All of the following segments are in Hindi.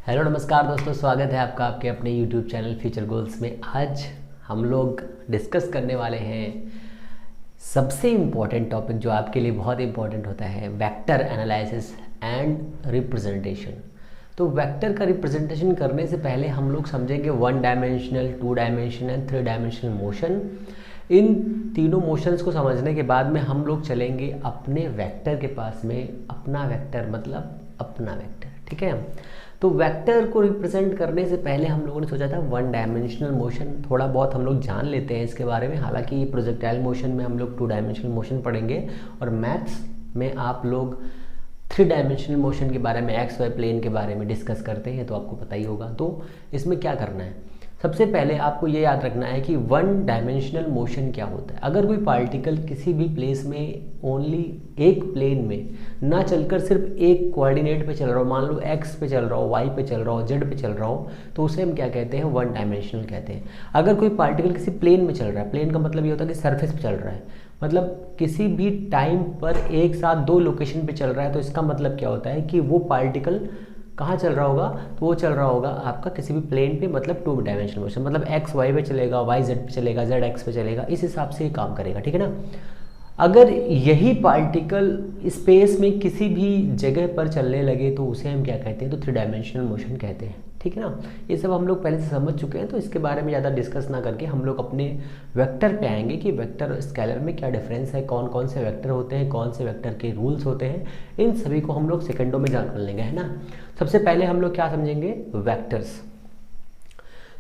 हेलो नमस्कार दोस्तों, स्वागत है आपका आपके अपने यूट्यूब चैनल फ्यूचर गोल्स में। आज हम लोग डिस्कस करने वाले हैं सबसे इम्पॉर्टेंट टॉपिक जो आपके लिए बहुत इम्पॉर्टेंट होता है, वेक्टर एनालिसिस एंड रिप्रेजेंटेशन। तो वेक्टर का रिप्रेजेंटेशन करने से पहले हम लोग समझेंगे 1 dimensional, 2 dimensional and 3 dimensional motion. इन तीनों मोशंस को समझने के बाद में हम लोग चलेंगे अपने वेक्टर के पास में। अपना वेक्टर मतलब अपना वेक्टर, ठीक है। तो वेक्टर को रिप्रेजेंट करने से पहले हम लोगों ने सोचा था 1 डायमेंशनल मोशन, थोड़ा बहुत हम लोग जान लेते हैं इसके बारे में। हालांकि प्रोजेक्टाइल मोशन में हम लोग 2 डायमेंशनल मोशन पढ़ेंगे और मैथ्स में आप लोग 3 डायमेंशनल मोशन के बारे में, एक्स वाई प्लेन के बारे में डिस्कस करते हैं, तो आपको पता ही होगा। तो इसमें क्या करना है, सबसे पहले आपको ये याद रखना है कि 1 डायमेंशनल मोशन क्या होता है। अगर कोई पार्टिकल किसी भी प्लेस में ओनली एक प्लेन में ना चलकर सिर्फ एक कोऑर्डिनेट पे चल रहा हो, मान लो एक्स पे चल रहा हो, वाई पे चल रहा हो, जेड पे चल रहा हो, तो उसे हम क्या कहते हैं, 1 डायमेंशनल कहते हैं। अगर कोई पार्टिकल किसी प्लेन में चल रहा है, प्लेन का मतलब ये होता है कि सरफेस पे चल रहा है, मतलब किसी भी टाइम पर एक साथ 2 लोकेशन पे चल रहा है, तो इसका मतलब क्या होता है कि वो पार्टिकल कहाँ चल रहा होगा, तो वो चल रहा होगा आपका किसी भी प्लेन पे, मतलब 2 डायमेंशनल मोशन, मतलब एक्स वाई पे चलेगा, वाई जेड पे चलेगा, जेड एक्स पे चलेगा, इस हिसाब से ये काम करेगा, ठीक है ना। अगर यही पार्टिकल स्पेस में किसी भी जगह पर चलने लगे तो उसे हम क्या कहते हैं, तो 3 डायमेंशनल मोशन कहते हैं, ठीक है ना। ये सब हम लोग पहले से समझ चुके हैं, तो इसके बारे में ज़्यादा डिस्कस ना करके हम लोग अपने वेक्टर पे आएंगे कि वेक्टर और स्केलर में क्या डिफरेंस है, कौन कौन से वेक्टर होते हैं, कौन से वेक्टर के रूल्स होते हैं, इन सभी को हम लोग सेकंडों में जान लेंगे, है ना। सबसे पहले हम लोग क्या समझेंगे, वेक्टर्स।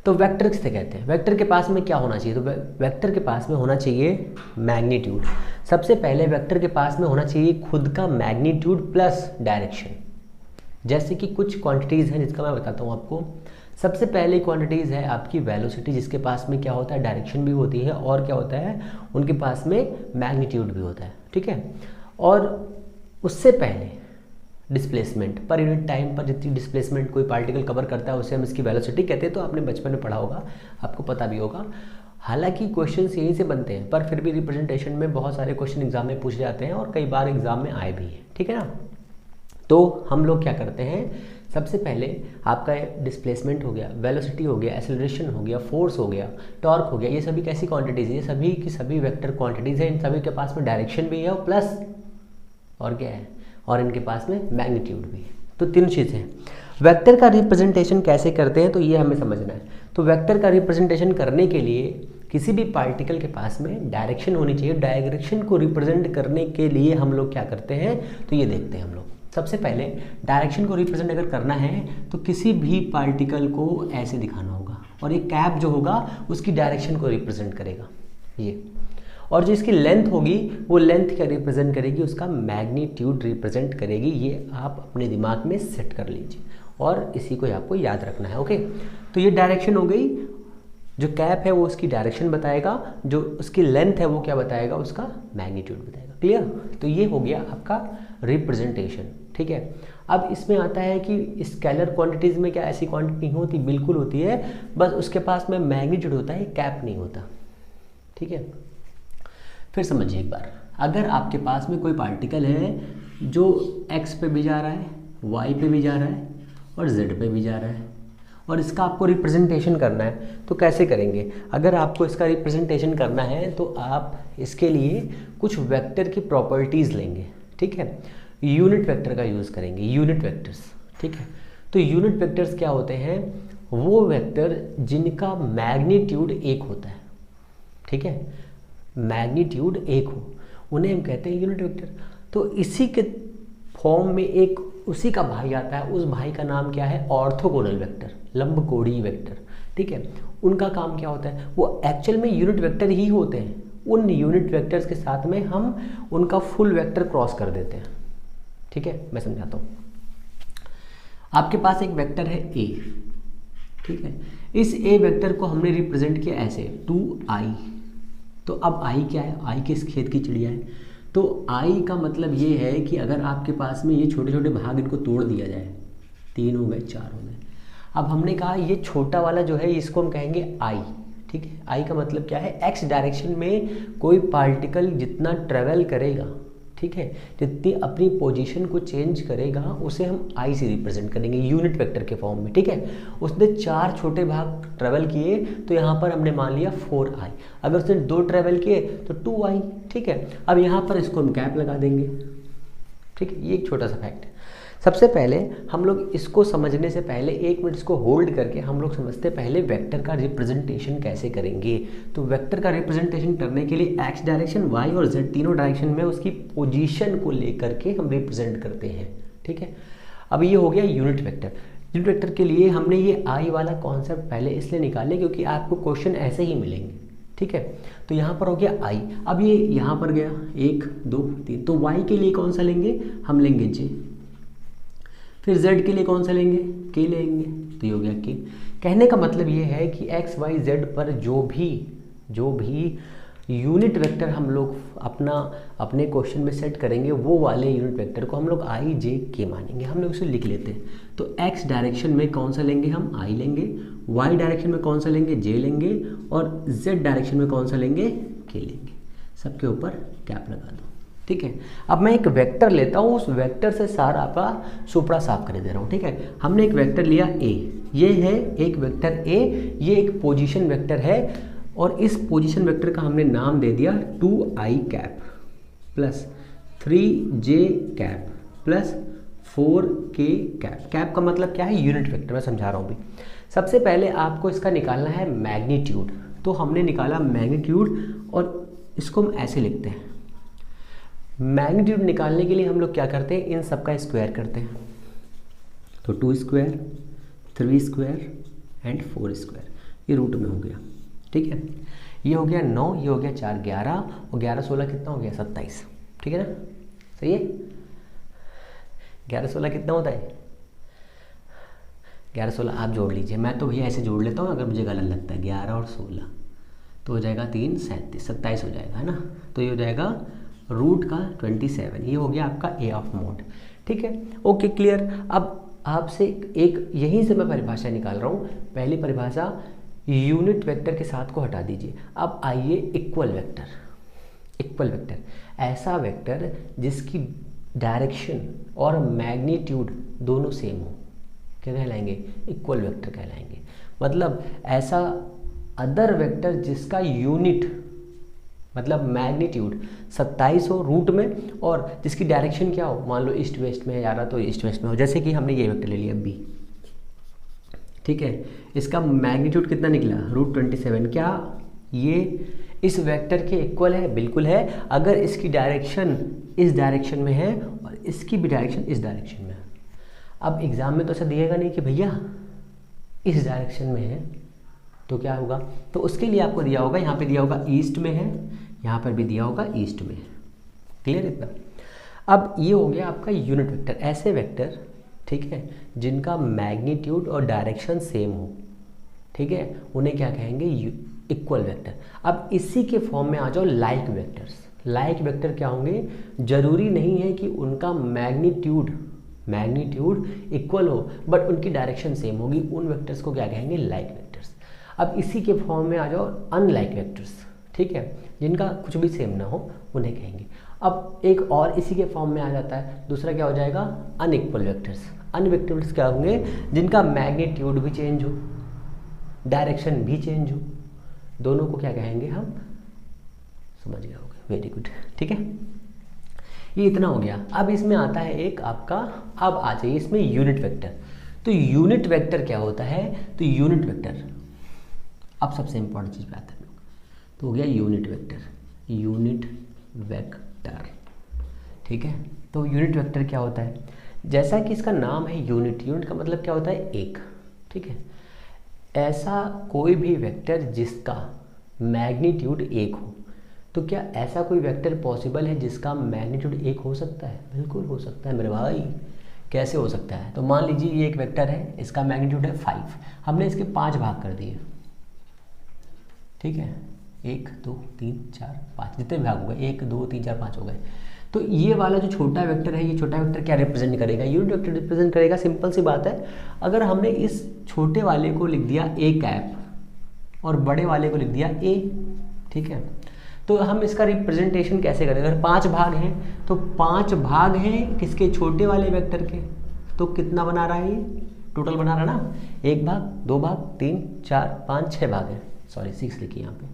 तो वेक्टर किसे कहते हैं, वेक्टर के पास में क्या होना चाहिए, तो वेक्टर के पास में होना चाहिए मैग्नीट्यूड। सबसे पहले वेक्टर के पास में होना चाहिए खुद का मैग्नीट्यूड प्लस डायरेक्शन। जैसे कि कुछ क्वांटिटीज़ हैं जिसका मैं बताता हूँ आपको। सबसे पहले क्वांटिटीज़ है आपकी वेलोसिटी, जिसके पास में क्या होता है, डायरेक्शन भी होती है, और क्या होता है, उनके पास में मैग्नीट्यूड भी होता है, ठीक है। और उससे पहले डिस्प्लेसमेंट, पर यूनिट टाइम पर जितनी डिस्प्लेसमेंट कोई पार्टिकल कवर करता है उसे हम इसकी वेलोसिटी कहते हैं। तो आपने बचपन में पढ़ा होगा, आपको पता भी होगा। हालांकि क्वेश्चंस यहीं से बनते हैं, पर फिर भी रिप्रेजेंटेशन में बहुत सारे क्वेश्चन एग्जाम में पूछे जाते हैं और कई बार एग्जाम में आए भी हैं, ठीक है ना। तो हम लोग क्या करते हैं, सबसे पहले आपका डिस्प्लेसमेंट हो गया, वेलोसिटी हो गया, एक्सेलरेशन हो गया, फोर्स हो गया, टॉर्क हो गया, ये सभी कैसी क्वांटिटीज़ है, ये सभी की सभी वेक्टर क्वांटिटीज़ हैं। इन सभी के पास में डायरेक्शन भी है और प्लस और क्या है, और इनके पास में मैग्नीट्यूड भी है। तो 3 चीज़ें हैं। वेक्टर का रिप्रेजेंटेशन कैसे करते हैं, तो ये हमें समझना है। तो वेक्टर का रिप्रेजेंटेशन करने के लिए किसी भी पार्टिकल के पास में डायरेक्शन होनी चाहिए। डायरेक्शन को रिप्रेजेंट करने के लिए हम लोग क्या करते हैं, तो ये देखते हैं हम लोग। सबसे पहले डायरेक्शन को रिप्रेजेंट अगर करना है तो किसी भी पार्टिकल को ऐसे दिखाना होगा, और ये कैप जो होगा उसकी डायरेक्शन को रिप्रेजेंट करेगा ये, और जो इसकी लेंथ होगी वो लेंथ क्या रिप्रेजेंट करेगी, उसका मैग्नीट्यूड रिप्रेजेंट करेगी। ये आप अपने दिमाग में सेट कर लीजिए और इसी को आपको याद रखना है, ओके। तो ये डायरेक्शन हो गई, जो कैप है वो उसकी डायरेक्शन बताएगा, जो उसकी लेंथ है वो क्या बताएगा, उसका मैग्नीट्यूड बताएगा। क्लियर। तो ये हो गया आपका रिप्रेजेंटेशन, ठीक है। अब इसमें आता है कि स्केलर क्वांटिटीज़ में क्या ऐसी क्वांटिटी नहीं होती, बिल्कुल होती है, बस उसके पास में मैग्नीट्यूड होता है, कैप नहीं होता, ठीक है। फिर समझिए एक बार, अगर आपके पास में कोई पार्टिकल है जो एक्स पे भी जा रहा है, वाई पे भी जा रहा है और जेड पे भी जा रहा है, और इसका आपको रिप्रेजेंटेशन करना है, तो कैसे करेंगे। अगर आपको इसका रिप्रेजेंटेशन करना है तो आप इसके लिए कुछ वेक्टर की प्रॉपर्टीज़ लेंगे, ठीक है। यूनिट वेक्टर का यूज़ करेंगे, यूनिट वेक्टर्स, ठीक है। तो यूनिट वेक्टर्स क्या होते हैं, वो वेक्टर जिनका मैग्नीट्यूड 1 होता है, ठीक है, मैग्नीट्यूड 1 हो, उन्हें हम कहते हैं यूनिट वेक्टर। तो इसी के फॉर्म में एक उसी का भाई आता है, उस भाई का नाम क्या है, ऑर्थोगोनल वेक्टर, लंबकोणीय वेक्टर, ठीक है। उनका काम क्या होता है, वो एक्चुअल में यूनिट वेक्टर ही होते हैं। उन यूनिट वेक्टर्स के साथ में हम उनका फुल वेक्टर क्रॉस कर देते हैं, ठीक है। मैं समझाता हूँ। आपके पास एक वेक्टर है ए, ठीक है। इस ए वेक्टर को हमने रिप्रेजेंट किया ऐसे 2i। तो अब आई क्या है, आई किस खेत की चिड़िया है, तो आई का मतलब ये है कि अगर आपके पास में ये छोटे छोटे भाग, इनको तोड़ दिया जाए, 3 हो गए, 4 हो गए। अब हमने कहा ये छोटा वाला जो है इसको हम कहेंगे आई, ठीक है। आई का मतलब क्या है, एक्स डायरेक्शन में कोई पार्टिकल जितना ट्रेवल करेगा, ठीक है। जितनी अपनी पोजीशन को चेंज करेगा उसे हम आई से रिप्रेजेंट करेंगे यूनिट वेक्टर के फॉर्म में, ठीक है। उसने 4 छोटे भाग ट्रेवल किए तो यहाँ पर हमने मान लिया 4i। अगर उसने 2 ट्रेवल किए तो 2i, ठीक है। अब यहाँ पर इसको हम कैप लगा देंगे, ठीक है। ये एक छोटा सा फैक्ट है। सबसे पहले हम लोग इसको समझने से पहले 1 मिनट इसको होल्ड करके हम लोग समझते पहले वेक्टर का रिप्रेजेंटेशन कैसे करेंगे। तो वेक्टर का रिप्रेजेंटेशन करने के लिए एक्स डायरेक्शन, वाई और जेड तीनों डायरेक्शन में उसकी पोजीशन को लेकर के हम रिप्रेजेंट करते हैं, ठीक है। अब ये हो गया यूनिट वेक्टर। यूनिट वेक्टर के लिए हमने ये आई वाला कॉन्सेप्ट पहले इसलिए निकाले क्योंकि आपको क्वेश्चन ऐसे ही मिलेंगे, ठीक है। तो यहाँ पर हो गया आई। अब ये यहाँ पर गया 1 2 3, तो वाई के लिए कौन सा लेंगे, हम लेंगे जे। फिर z के लिए कौन सा लेंगे, k लेंगे, तो ये हो गया k। कहने का मतलब ये है कि x y z पर जो भी यूनिट वेक्टर हम लोग अपने क्वेश्चन में सेट करेंगे वो वाले यूनिट वेक्टर को हम लोग i j k मानेंगे। हम लोग इसे लिख लेते हैं। तो x डायरेक्शन में कौन सा लेंगे, हम i लेंगे। y डायरेक्शन में कौन सा लेंगे, j लेंगे। और z डायरेक्शन में कौन सा लेंगे, k लेंगे। सबके ऊपर कैप लगा दो, ठीक है। अब मैं एक वेक्टर लेता हूँ, उस वेक्टर से सारा आपका सुपड़ा साफ कर दे रहा हूँ, ठीक है। हमने एक वेक्टर लिया a, ये है एक वेक्टर a, ये एक पोजीशन वेक्टर है और इस पोजीशन वेक्टर का हमने नाम दे दिया 2i cap plus 3j cap plus 4k cap. Cap का मतलब क्या है, यूनिट वेक्टर, मैं समझा रहा हूँ अभी। सबसे पहले आपको इसका निकालना है मैग्नीट्यूड। तो हमने निकाला मैग्नीट्यूड और इसको हम ऐसे लिखते हैं। मैग्नीट्यूड निकालने के लिए हम लोग क्या करते हैं, इन सब का स्क्वायर करते हैं। तो 2 स्क्वायर 3 स्क्वायर एंड 4 स्क्वायर, ये रूट में हो गया, ठीक है। ये हो गया 9, ये हो गया 4 11 और 11 16 कितना हो गया, 27, ठीक है ना, सही है। 11 16 कितना होता है, 11 16 आप जोड़ लीजिए, मैं तो भैया ऐसे जोड़ लेता हूँ अगर मुझे गलत लगता है। 11 और 16 तो हो जाएगा 3 37 27 हो जाएगा, है ना। तो ये हो जाएगा रूट का 27। ये हो गया आपका ए ऑफ मोड, ठीक है। Okay, clear. अब आपसे एक यहीं से मैं परिभाषा निकाल रहा हूँ। पहली परिभाषा यूनिट वेक्टर के साथ को हटा दीजिए। अब आइए इक्वल वेक्टर। इक्वल वेक्टर ऐसा वेक्टर जिसकी डायरेक्शन और मैग्नीट्यूड दोनों सेम हो, क्या कहलाएंगे, इक्वल वेक्टर कहलाएंगे। मतलब ऐसा अदर वेक्टर जिसका यूनिट मतलब मैग्नीट्यूड 27 हो रूट में और जिसकी डायरेक्शन क्या हो, मान लो ईस्ट वेस्ट में जा रहा तो ईस्ट वेस्ट में हो। जैसे कि हमने ये वेक्टर ले लिया बी, ठीक है। इसका मैग्नीट्यूड कितना निकला, रूट 27। क्या ये इस वेक्टर के इक्वल है, बिल्कुल है। अगर इसकी डायरेक्शन इस डायरेक्शन में है और इसकी भी डायरेक्शन इस डायरेक्शन में है। अब एग्जाम में तो ऐसा दिएगा नहीं कि भैया इस डायरेक्शन में है तो क्या होगा, तो उसके लिए आपको दिया होगा, यहाँ पे दिया होगा ईस्ट में है, यहाँ पर भी दिया होगा ईस्ट में। क्लियर इतना। अब ये हो गया आपका यूनिट वेक्टर। ऐसे वेक्टर, ठीक है, जिनका मैग्नीट्यूड और डायरेक्शन सेम हो, ठीक है, उन्हें क्या कहेंगे, इक्वल वेक्टर। अब इसी के फॉर्म में आ जाओ लाइक वेक्टर्स। लाइक वेक्टर क्या होंगे, जरूरी नहीं है कि उनका मैग्नीट्यूड इक्वल हो बट उनकी डायरेक्शन सेम होगी, उन वेक्टर्स को क्या कहेंगे, लाइक वेक्टर्स। अब इसी के फॉर्म में आ जाओ अनलाइक वेक्टर्स, ठीक है, जिनका कुछ भी सेम ना हो उन्हें कहेंगे। अब एक और इसी के फॉर्म में आ जाता है, दूसरा क्या हो जाएगा, अनइक्वल वेक्टर्स। अनइक्वल वेक्टर्स क्या होंगे, जिनका मैग्नीट्यूड भी चेंज हो, डायरेक्शन भी चेंज हो, दोनों को क्या कहेंगे हम, समझ गए होंगे, वेरी गुड, ठीक है। ये इतना हो गया। अब इसमें आता है एक आपका, अब आ जाइए इसमें यूनिट वेक्टर। तो यूनिट वेक्टर क्या होता है, तो यूनिट वेक्टर, अब सबसे इंपॉर्टेंट चीज पे आता है लोग, तो हो गया यूनिट वेक्टर। यूनिट वेक्टर, ठीक है। तो यूनिट वेक्टर क्या होता है, जैसा कि इसका नाम है यूनिट, यूनिट का मतलब क्या होता है, एक, ठीक है। ऐसा कोई भी वेक्टर जिसका मैग्नीट्यूड 1 हो, तो क्या ऐसा कोई वेक्टर पॉसिबल है जिसका मैग्नीट्यूड 1 हो सकता है, बिल्कुल हो सकता है मेरे भाई। कैसे हो सकता है, तो मान लीजिए ये एक वेक्टर है, इसका मैग्नीट्यूड है 5, हमने इसके 5 भाग कर दिए, ठीक है, 1 2 3 4 5, जितने भाग हो गए 1 2 3 4 5 हो गए। तो ये वाला जो छोटा वेक्टर है, ये छोटा वेक्टर क्या रिप्रेजेंट करेगा, यूनिट वेक्टर रिप्रेजेंट करेगा। सिंपल सी बात है, अगर हमने इस छोटे वाले को लिख दिया ए कैप और बड़े वाले को लिख दिया ए, ठीक है, तो हम इसका रिप्रेजेंटेशन कैसे करें? अगर 5 भाग हैं तो 5 भाग हैं किसके? छोटे वाले वेक्टर के। तो कितना बना रहा है ये? टोटल बना रहा है ना, 1 भाग, 2 भाग, 3, 4, 5, 6 भाग है, सॉरी 6 लिखिए यहाँ पे,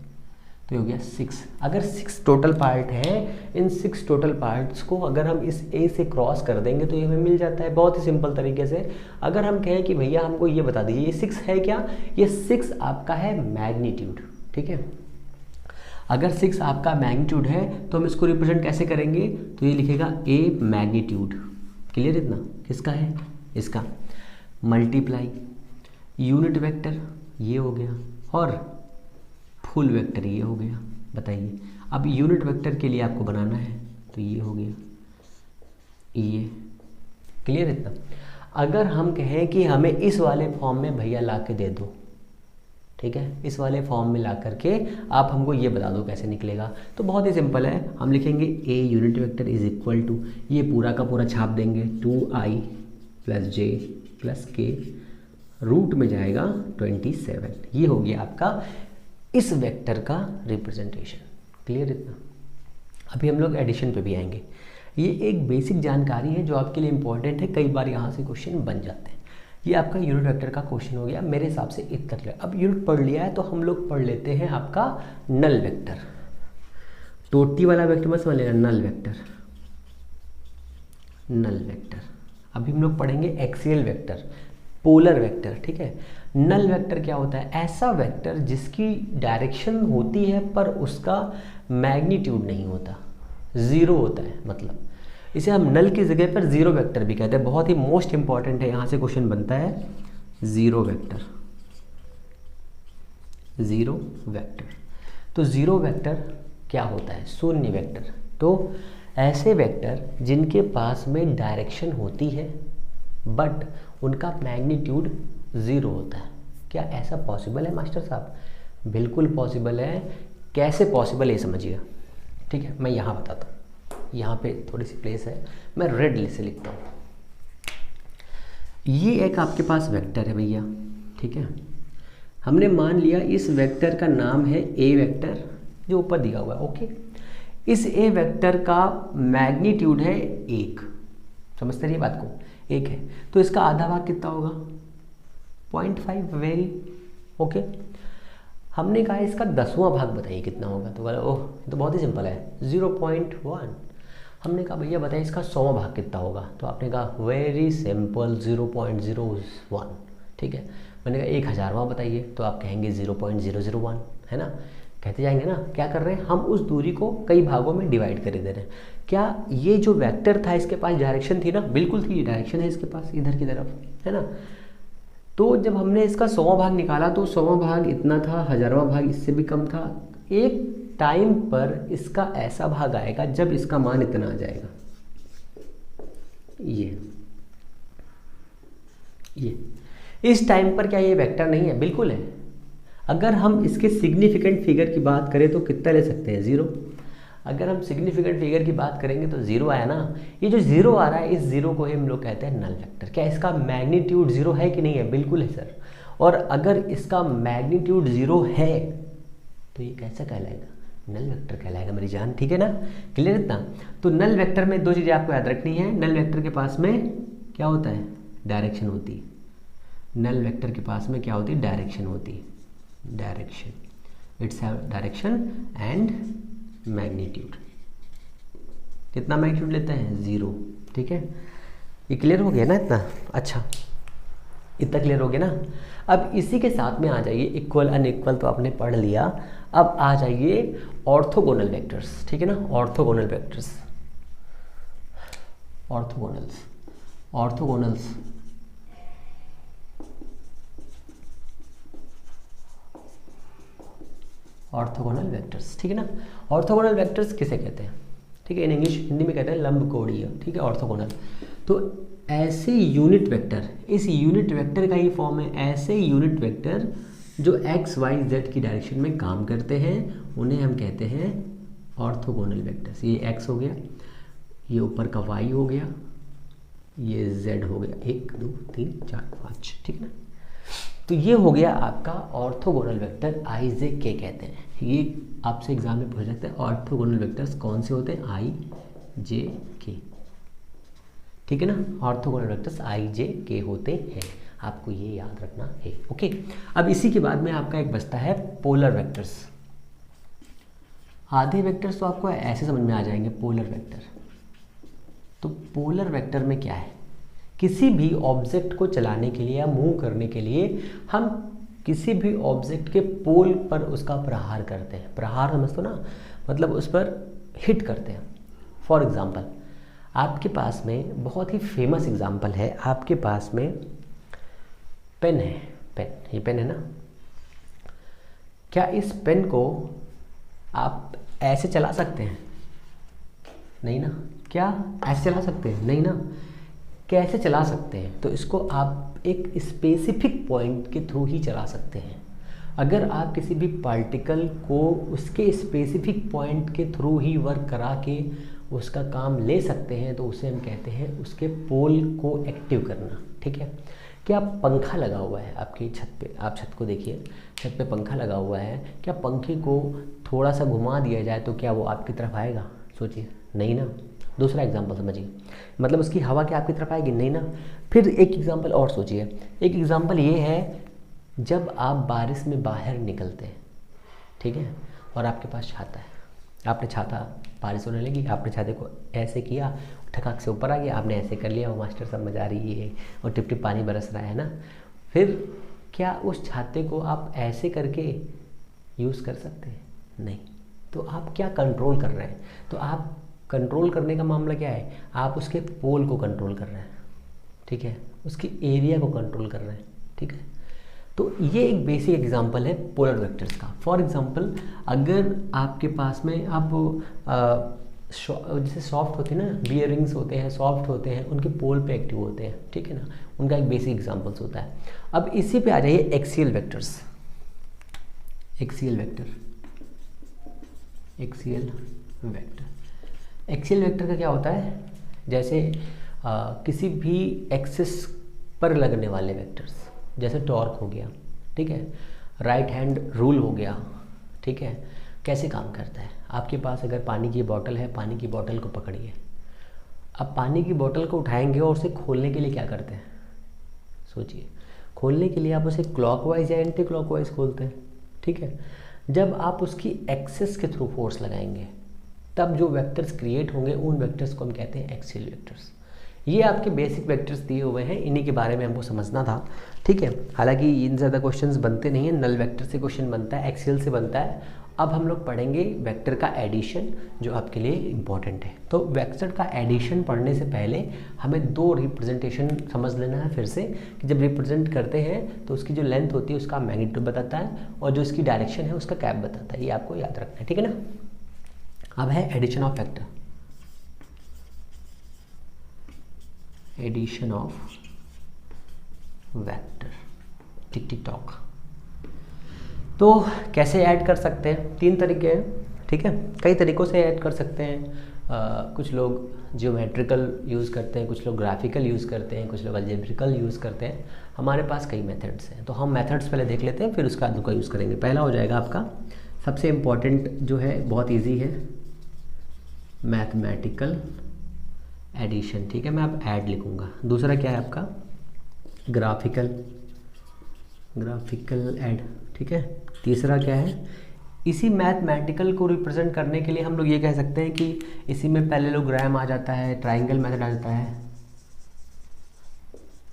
तो ये हो गया 6। अगर 6 टोटल पार्ट हैं, इन 6 टोटल पार्ट्स को अगर हम इस ए से क्रॉस कर देंगे तो ये हमें मिल जाता है बहुत ही सिंपल तरीके से। अगर हम कहें कि भैया हमको ये बता दीजिए ये 6 है क्या? ये 6 आपका है मैग्नीट्यूड, ठीक है। अगर 6 आपका मैग्नीट्यूड है तो हम इसको रिप्रेजेंट कैसे करेंगे? तो ये लिखेगा ए मैग्नीट्यूड, क्लियर इतना? किसका है? इसका। मल्टीप्लाई यूनिट वेक्टर ये हो गया और फुल वेक्टर ये हो गया। बताइए अब यूनिट वेक्टर के लिए आपको बनाना है तो ये हो गया ये, क्लियर इतना? अगर हम कहें कि हमें इस वाले फॉर्म में भैया ला के दे दो, ठीक है, इस वाले फॉर्म में ला करके आप हमको ये बता दो कैसे निकलेगा, तो बहुत ही सिंपल है। हम लिखेंगे A unit vector is equal to, ये पूरा का पूरा छाप देंगे 2i + j + k, रूट में जाएगा 27। ये हो गया आपका इस वेक्टर का रिप्रेजेंटेशन, क्लियर इतना? अभी हम लोग एडिशन पे भी आएंगे। ये एक बेसिक जानकारी है जो आपके लिए इंपॉर्टेंट है, कई बार यहाँ से क्वेश्चन बन जाते हैं। ये आपका यूनिट वेक्टर का क्वेश्चन हो गया, मेरे हिसाब से इतना क्लियर। अब यूनिट पढ़ लिया है तो हम लोग पढ़ लेते हैं आपका नल वेक्टर। टोटी वाला वेक्टर मत समझ लेना, नल वेक्टर, नल वेक्टर। अभी हम लोग पढ़ेंगे एक्सियल वेक्टर, पोलर वेक्टर, ठीक है। नल वेक्टर क्या होता है? ऐसा वेक्टर जिसकी डायरेक्शन होती है पर उसका मैग्नीट्यूड नहीं होता, ज़ीरो होता है, मतलब इसे हम नल की जगह पर ज़ीरो वेक्टर भी कहते हैं। बहुत ही मोस्ट इंपॉर्टेंट है, यहाँ से क्वेश्चन बनता है ज़ीरो वेक्टर, ज़ीरो वेक्टर। तो ज़ीरो वेक्टर क्या होता है? शून्य वेक्टर। तो ऐसे वेक्टर जिनके पास में डायरेक्शन होती है बट उनका मैग्नीट्यूड ज़ीरो होता है। क्या ऐसा पॉसिबल है मास्टर साहब? बिल्कुल पॉसिबल है। कैसे पॉसिबल है ये समझिएगा, ठीक है। मैं यहाँ बताता हूँ, यहाँ पे थोड़ी सी प्लेस है, मैं रेड से लिखता हूँ। ये एक आपके पास वेक्टर है भैया, ठीक है। हमने मान लिया इस वेक्टर का नाम है ए वेक्टर, जो ऊपर दिया हुआ है, ओके। इस ए वेक्टर का मैग्नीट्यूड है 1, समझते रहिए बात को, 1 है। तो इसका आधा भाग कितना होगा? 0.5, वेरी ओके। हमने कहा इसका 10वां भाग बताइए कितना होगा, तो बोला ओह तो बहुत ही सिंपल है 0.1। हमने कहा भैया बताइए इसका 100वां भाग कितना होगा, तो आपने कहा वेरी सिंपल 0.01, ठीक है। मैंने कहा 1000वां बताइए, तो आप कहेंगे 0.001, है ना, कहते जाएंगे ना। क्या कर रहे हैं हम? उस दूरी को कई भागों में डिवाइड कर दे रहे हैं। क्या ये जो वेक्टर था इसके पास डायरेक्शन थी ना? बिल्कुल थी, डायरेक्शन है इसके पास इधर की तरफ, है ना। तो जब हमने इसका 100वां भाग निकाला तो 100वां भाग इतना था, 1000वां भाग इससे भी कम था। एक टाइम पर इसका ऐसा भाग आएगा जब इसका मान इतना आ जाएगा, ये इस टाइम पर क्या ये वेक्टर नहीं है? बिल्कुल है। अगर हम इसके सिग्निफिकेंट फिगर की बात करें तो कितना ले सकते हैं? 0। अगर हम सिग्निफिकेंट फिगर की बात करेंगे तो 0 आया ना। ये जो 0 आ रहा है, इस 0 को ही हम लोग कहते हैं नल वेक्टर। क्या इसका मैग्नीट्यूड 0 है कि नहीं है? बिल्कुल है सर। और अगर इसका मैग्नीट्यूड 0 है तो ये कैसा कहलाएगा? नल वेक्टर कहलाएगा मेरी जान, ठीक है ना, क्लियर इतना? तो नल वेक्टर में 2 चीज़ें आपको याद रखनी है। नल वेक्टर के पास में क्या होता है? डायरेक्शन होती है। नल वेक्टर के पास में क्या होती है? डायरेक्शन होती है, direction, it's have direction and magnitude. कितना मैग्नीट्यूड लेते हैं? 0, ठीक है। ये क्लियर हो गया ना इतना? अच्छा, इतना क्लियर हो गया ना। अब इसी के साथ में आ जाइए, इक्वल अनइक्वल तो आपने पढ़ लिया। अब आ जाइए ऑर्थोगोनल वेक्टर्स, ठीक है ना। ऑर्थोगोनल वेक्टर्स, ऑर्थोगोनल्स, ऑर्थोगोनल्स ऑर्थोगोनल वेक्टर्स, ठीक है ना। ऑर्थोगोनल वेक्टर्स किसे कहते हैं? ठीक है, इन इंग्लिश, हिंदी में कहते हैं लंबकोणीय, ठीक है, ऑर्थोगोनल। तो ऐसे यूनिट वेक्टर, इस यूनिट वेक्टर का ही फॉर्म है, ऐसे यूनिट वेक्टर जो एक्स वाई जेड की डायरेक्शन में काम करते हैं उन्हें हम कहते हैं ऑर्थोगोनल वेक्टर्स। ये एक्स हो गया, ये ऊपर का वाई हो गया, ये जेड हो गया, 1 2 3 4 5, ठीक है ना। तो ये हो गया आपका ऑर्थोगोनल वेक्टर, आई जे के कहते हैं। ये आपसे एग्जाम में पूछ सकते हैं ऑर्थोगोनल वेक्टर्स कौन से होते हैं, आई जे के, ठीक है ना। ऑर्थोगोनल वेक्टर्स आई जे के होते हैं, आपको ये याद रखना है, ओके। अब इसी के बाद में आपका एक बचता है पोलर वेक्टर्स। आधे वेक्टर्स तो आपको ऐसे समझ में आ जाएंगे, पोलर वेक्टर। तो पोलर वेक्टर में क्या है, किसी भी ऑब्जेक्ट को चलाने के लिए या मूव करने के लिए हम किसी भी ऑब्जेक्ट के पोल पर उसका प्रहार करते हैं। प्रहार समझते हो ना, मतलब उस पर हिट करते हैं। फॉर एग्जाम्पल आपके पास में बहुत ही फेमस एग्जाम्पल है, आपके पास में पेन है, पेन, ये पेन है ना। क्या इस पेन को आप ऐसे चला सकते हैं? नहीं ना। क्या ऐसे चला सकते हैं? नहीं ना। कैसे चला सकते हैं? तो इसको आप एक स्पेसिफिक पॉइंट के थ्रू ही चला सकते हैं। अगर आप किसी भी पार्टिकल को उसके स्पेसिफिक पॉइंट के थ्रू ही वर्क करा के उसका काम ले सकते हैं तो उसे हम कहते हैं उसके पोल को एक्टिव करना, ठीक है। क्या पंखा लगा हुआ है आपकी छत पे, आप छत को देखिए, छत पे पंखा लगा हुआ है, क्या पंखे को थोड़ा सा घुमा दिया जाए तो क्या वो आपकी तरफ आएगा? सोचिए, नहीं ना। दूसरा एग्जांपल समझिए, मतलब उसकी हवा क्या आपकी तरफ आएगी? नहीं ना। फिर एक एग्जांपल और सोचिए, एक एग्जांपल ये है जब आप बारिश में बाहर निकलते हैं, ठीक है, और आपके पास छाता है, आपने छाता, बारिश होने लगी, आपने छाते को ऐसे किया, ठकाक से ऊपर आ गया, आपने ऐसे कर लिया, वो मास्टर साहब मजा आ रही है और टिप टिप पानी बरस रहा है ना। फिर क्या उस छाते को आप ऐसे करके यूज़ कर सकते हैं? नहीं। तो आप क्या कंट्रोल कर रहे हैं? तो आप कंट्रोल करने का मामला क्या है, आप उसके पोल को कंट्रोल कर रहे हैं, ठीक है, उसकी एरिया को कंट्रोल कर रहे हैं, ठीक है। तो ये एक बेसिक एग्जांपल है पोलर वेक्टर्स का। फॉर एग्जांपल अगर आपके पास में आप जैसे सॉफ्ट होते हैं ना, बियरिंग्स होते हैं, सॉफ्ट होते हैं, उनके पोल पे एक्टिव होते हैं, ठीक है ना, उनका एक बेसिक एग्जांपल्स होता है। अब इसी पे आ जाइए axial vectors. Axial vector, axial vector, axial vector का क्या होता है, जैसे किसी भी एक्सिस पर लगने वाले वेक्टर्स, जैसे टॉर्क हो गया, ठीक है, राइट हैंड रूल हो गया, ठीक है। कैसे काम करता है, आपके पास अगर पानी की बोतल है, पानी की बोतल को पकड़िए, अब पानी की बोतल को उठाएंगे और उसे खोलने के लिए क्या करते हैं? सोचिए, खोलने के लिए आप उसे क्लॉकवाइज या एंटी क्लॉकवाइज खोलते हैं, ठीक है। जब आप उसकी एक्सिस के थ्रू फोर्स लगाएंगे तब जो वेक्टर्स क्रिएट होंगे उन वेक्टर्स को हम कहते हैं एक्सियल वेक्टर्स। ये आपके बेसिक वेक्टर्स दिए हुए हैं, इन्हीं के बारे में हमको समझना था, ठीक है। हालांकि इन ज़्यादा क्वेश्चंस बनते नहीं हैं, नल वेक्टर से क्वेश्चन बनता है, एक्सियल से बनता है। अब हम लोग पढ़ेंगे वेक्टर का एडिशन, जो आपके लिए इम्पॉर्टेंट है। तो वेक्टर का एडिशन पढ़ने से पहले हमें दो रिप्रेजेंटेशन समझ लेना है फिर से, कि जब रिप्रेजेंट करते हैं तो उसकी जो लेंथ होती है उसका मैग्नीट्यूड बताता है और जो इसकी डायरेक्शन है उसका कैप बताता है। ये आपको याद रखना है, ठीक है ना। अब है addition of vector, addition of vector, tick tick talk. तो कैसे ऐड कर सकते हैं? तीन तरीके हैं, ठीक है, कई तरीक़ों से ऐड कर सकते हैं। कुछ लोग ज्योमेट्रिकल यूज़ करते हैं, कुछ लोग ग्राफिकल यूज़ करते हैं, कुछ लोग अलजेब्रिकल यूज़ करते हैं। हमारे पास कई मेथड्स हैं, तो हम मेथड्स पहले देख लेते हैं, फिर उसका बाद का यूज़ करेंगे। पहला हो जाएगा आपका सबसे इम्पॉर्टेंट जो है, बहुत ईजी है, मैथमेटिकल एडिशन, ठीक है, मैं आप ऐड लिखूँगा। दूसरा क्या है आपका, ग्राफिकल ऐड, ठीक है। तीसरा क्या है, इसी मैथमेटिकल को रिप्रेजेंट करने के लिए हम लोग ये कह सकते हैं कि इसी में पैरेललोग्राम आ जाता है, ट्राइंगल मेथड आ जाता है,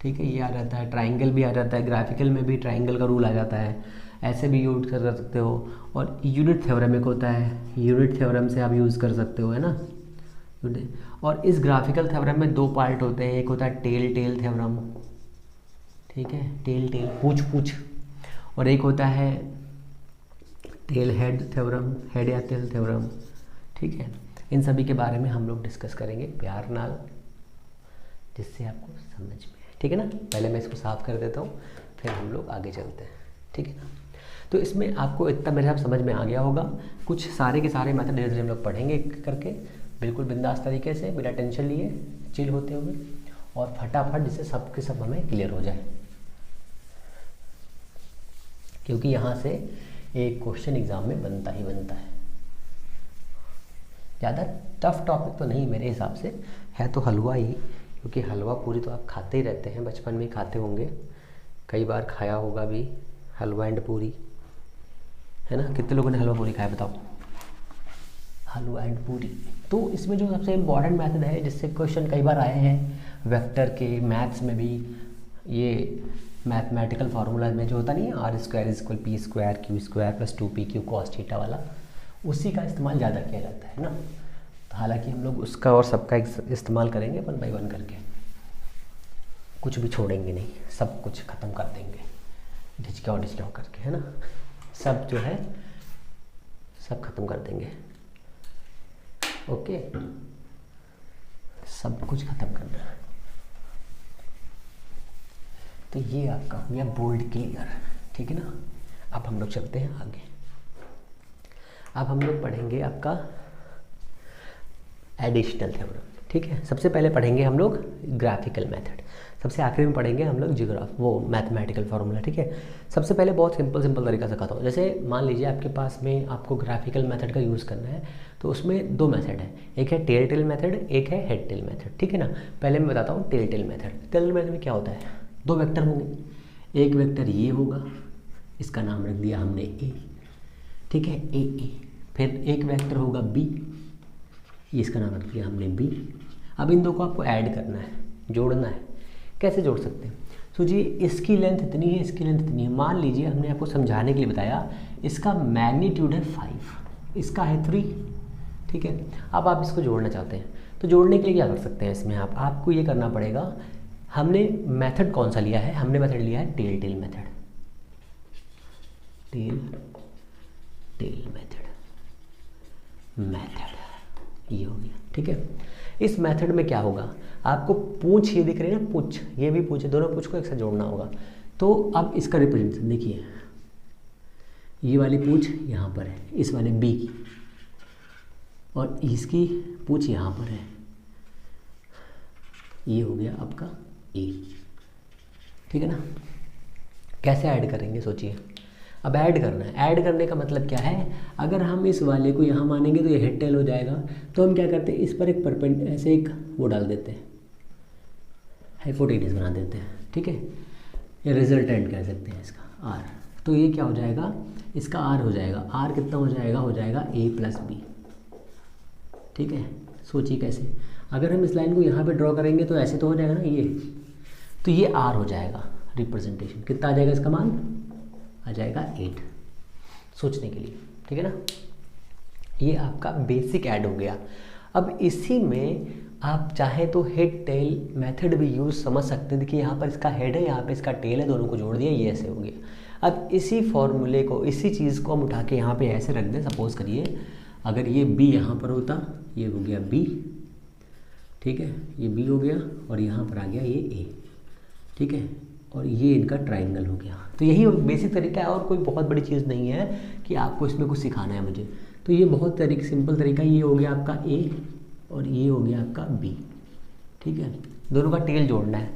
ठीक है, ये आ जाता है, ट्राइंगल भी आ जाता है, ग्राफिकल में भी ट्राइंगल का रूल आ जाता है, ऐसे भी यूज कर सकते हो। और यूनिट थ्योरम एक होता है, यूनिट थ्योरम से आप यूज़ कर सकते हो, है ना। और इस ग्राफिकल थ्योरम में दो पार्ट होते हैं, एक होता है टेल थ्योरम, ठीक है, टेल पूछ, और एक होता है टेल हेड थ्योरम, हेड या टेल थ्योरम, ठीक है। इन सभी के बारे में हम लोग डिस्कस करेंगे प्यार नाल, जिससे आपको समझ में आए, ठीक है ना। पहले मैं इसको साफ कर देता हूँ, फिर हम लोग आगे चलते हैं, ठीक है ना। तो इसमें आपको इतना मेरे हिसाब समझ में आ गया होगा। कुछ सारे के सारे मेथड धीरे धीरे हम लोग पढ़ेंगे करके, बिल्कुल बिंदास तरीके से, बिना टेंशन लिए, चिल होते हुए, और फटाफट जिससे सब के सब हमें क्लियर हो जाए। क्योंकि यहाँ से एक क्वेश्चन एग्ज़ाम में बनता ही बनता है। ज़्यादा टफ टॉपिक तो नहीं मेरे हिसाब से, है तो हलवा ही, क्योंकि हलवा पूरी तो आप खाते ही रहते हैं, बचपन में ही खाते होंगे, कई बार खाया होगा भी हलवा एंड पूरी, है ना। कितने लोगों ने हलवा पूरी खाया बताओ? हलवा एंड पूरी। तो इसमें जो सबसे इम्पॉर्टेंट मेथड है जिससे क्वेश्चन कई बार आए हैं वेक्टर के, मैथ्स में भी, ये मैथमेटिकल फार्मूला में जो होता नहीं है r² = p² q² + 2pq cos theta वाला, उसी का इस्तेमाल ज़्यादा किया जाता है ना। तो हालांकि हम लोग उसका और सबका इस्तेमाल करेंगे 1 बाय 1 करके, कुछ भी छोड़ेंगे नहीं, सब कुछ ख़त्म कर देंगे ढिचक्याव करके, है ना। सब जो है सब ख़त्म कर देंगे, ओके, सब कुछ ख़त्म करना है। तो ये आपका हो गया बोल्ड क्लियर, ठीक है ना। अब हम लोग चलते हैं आगे। अब हम लोग पढ़ेंगे आपका एडिशनल थ्योरम, ठीक है। सबसे पहले पढ़ेंगे हम लोग ग्राफिकल मेथड, सबसे आखिरी में पढ़ेंगे हम लोग मैथमेटिकल फार्मूला, ठीक है। सबसे पहले बहुत सिंपल तरीका सिखाता हूँ। जैसे मान लीजिए आपके पास में आपको ग्राफिकल मेथड का यूज़ करना है, तो उसमें 2 मेथड है, एक है टेल टेल मेथड, एक है हेड टेल मेथड, ठीक है ना। पहले मैं बताता हूँ tail tail method. Tail method में क्या होता है, 2 वेक्टर होंगे, एक वेक्टर ये होगा, इसका नाम रख दिया हमने ए, ठीक है, ए। फिर एक वेक्टर होगा बी, इसका नाम रख दिया हमने बी। अब इन दो को आपको ऐड करना है, जोड़ना है। कैसे जोड़ सकते हैं? सोचिए इसकी लेंथ इतनी है, इसकी लेंथ इतनी है। मान लीजिए हमने आपको समझाने के लिए बताया इसका मैग्नीट्यूड है 5, इसका है 3, ठीक है। अब आप इसको जोड़ना चाहते हैं, तो जोड़ने के लिए क्या कर सकते हैं इसमें आपको ये करना पड़ेगा, हमने मेथड कौन सा लिया है, हमने मेथड लिया है tail tail method, tail tail method ये हो गया, ठीक है। इस मेथड में क्या होगा, आपको पूंछ ये दिख रही है ना, पूंछ, ये भी पूंछ है, दोनों पूंछ को एक साथ जोड़ना होगा। तो अब इसका रिप्रेजेंटेशन देखिए, ये वाली पूंछ यहाँ पर है, इस वाले बी की, और इसकी पूंछ यहाँ पर है, ये हो गया आपका ए, ठीक है ना। कैसे ऐड करेंगे सोचिए। अब ऐड करना है, ऐड करने का मतलब क्या है, अगर हम इस वाले को यहाँ मानेंगे तो ये हेड टेल हो जाएगा, तो हम क्या करते हैं, इस पर एक ऐसे एक वो डाल देते हैं, हाइपोटेनस बना देते हैं, ठीक है, या रिजल्टेंट कह सकते हैं इसका आर। तो ये क्या हो जाएगा, इसका आर हो जाएगा, आर कितना हो जाएगा a + b, ठीक है। सोचिए कैसे, अगर हम इस लाइन को यहाँ पे ड्रॉ करेंगे तो ऐसे तो हो जाएगा ना ये, तो ये आर हो जाएगा रिप्रेजेंटेशन। कितना आ जाएगा इसका मान, आ जाएगा 8, सोचने के लिए, ठीक है ना। ये आपका बेसिक ऐड हो गया। अब इसी में आप चाहे तो हेड टेल मेथड भी यूज़ समझ सकते हैं। देखिए यहाँ पर इसका हेड है, यहाँ पे इसका टेल है, दोनों को जोड़ दिया, ये ऐसे हो गया। अब इसी फॉर्मूले को, इसी चीज़ को हम उठा के यहाँ पे ऐसे रख दें। सपोज करिए अगर ये b यहाँ पर होता, ये हो गया b, ठीक है, ये b हो गया, और यहाँ पर आ गया ये a, ठीक है, और ये इनका ट्राइंगल हो गया। तो यही बेसिक तरीका है, और कोई बहुत बड़ी चीज़ नहीं है कि आपको इसमें कुछ सिखाना है मुझे। तो ये बहुत सिंपल तरीका, ये हो गया आपका a और ये हो गया आपका b, ठीक है। दोनों का टेल जोड़ना है,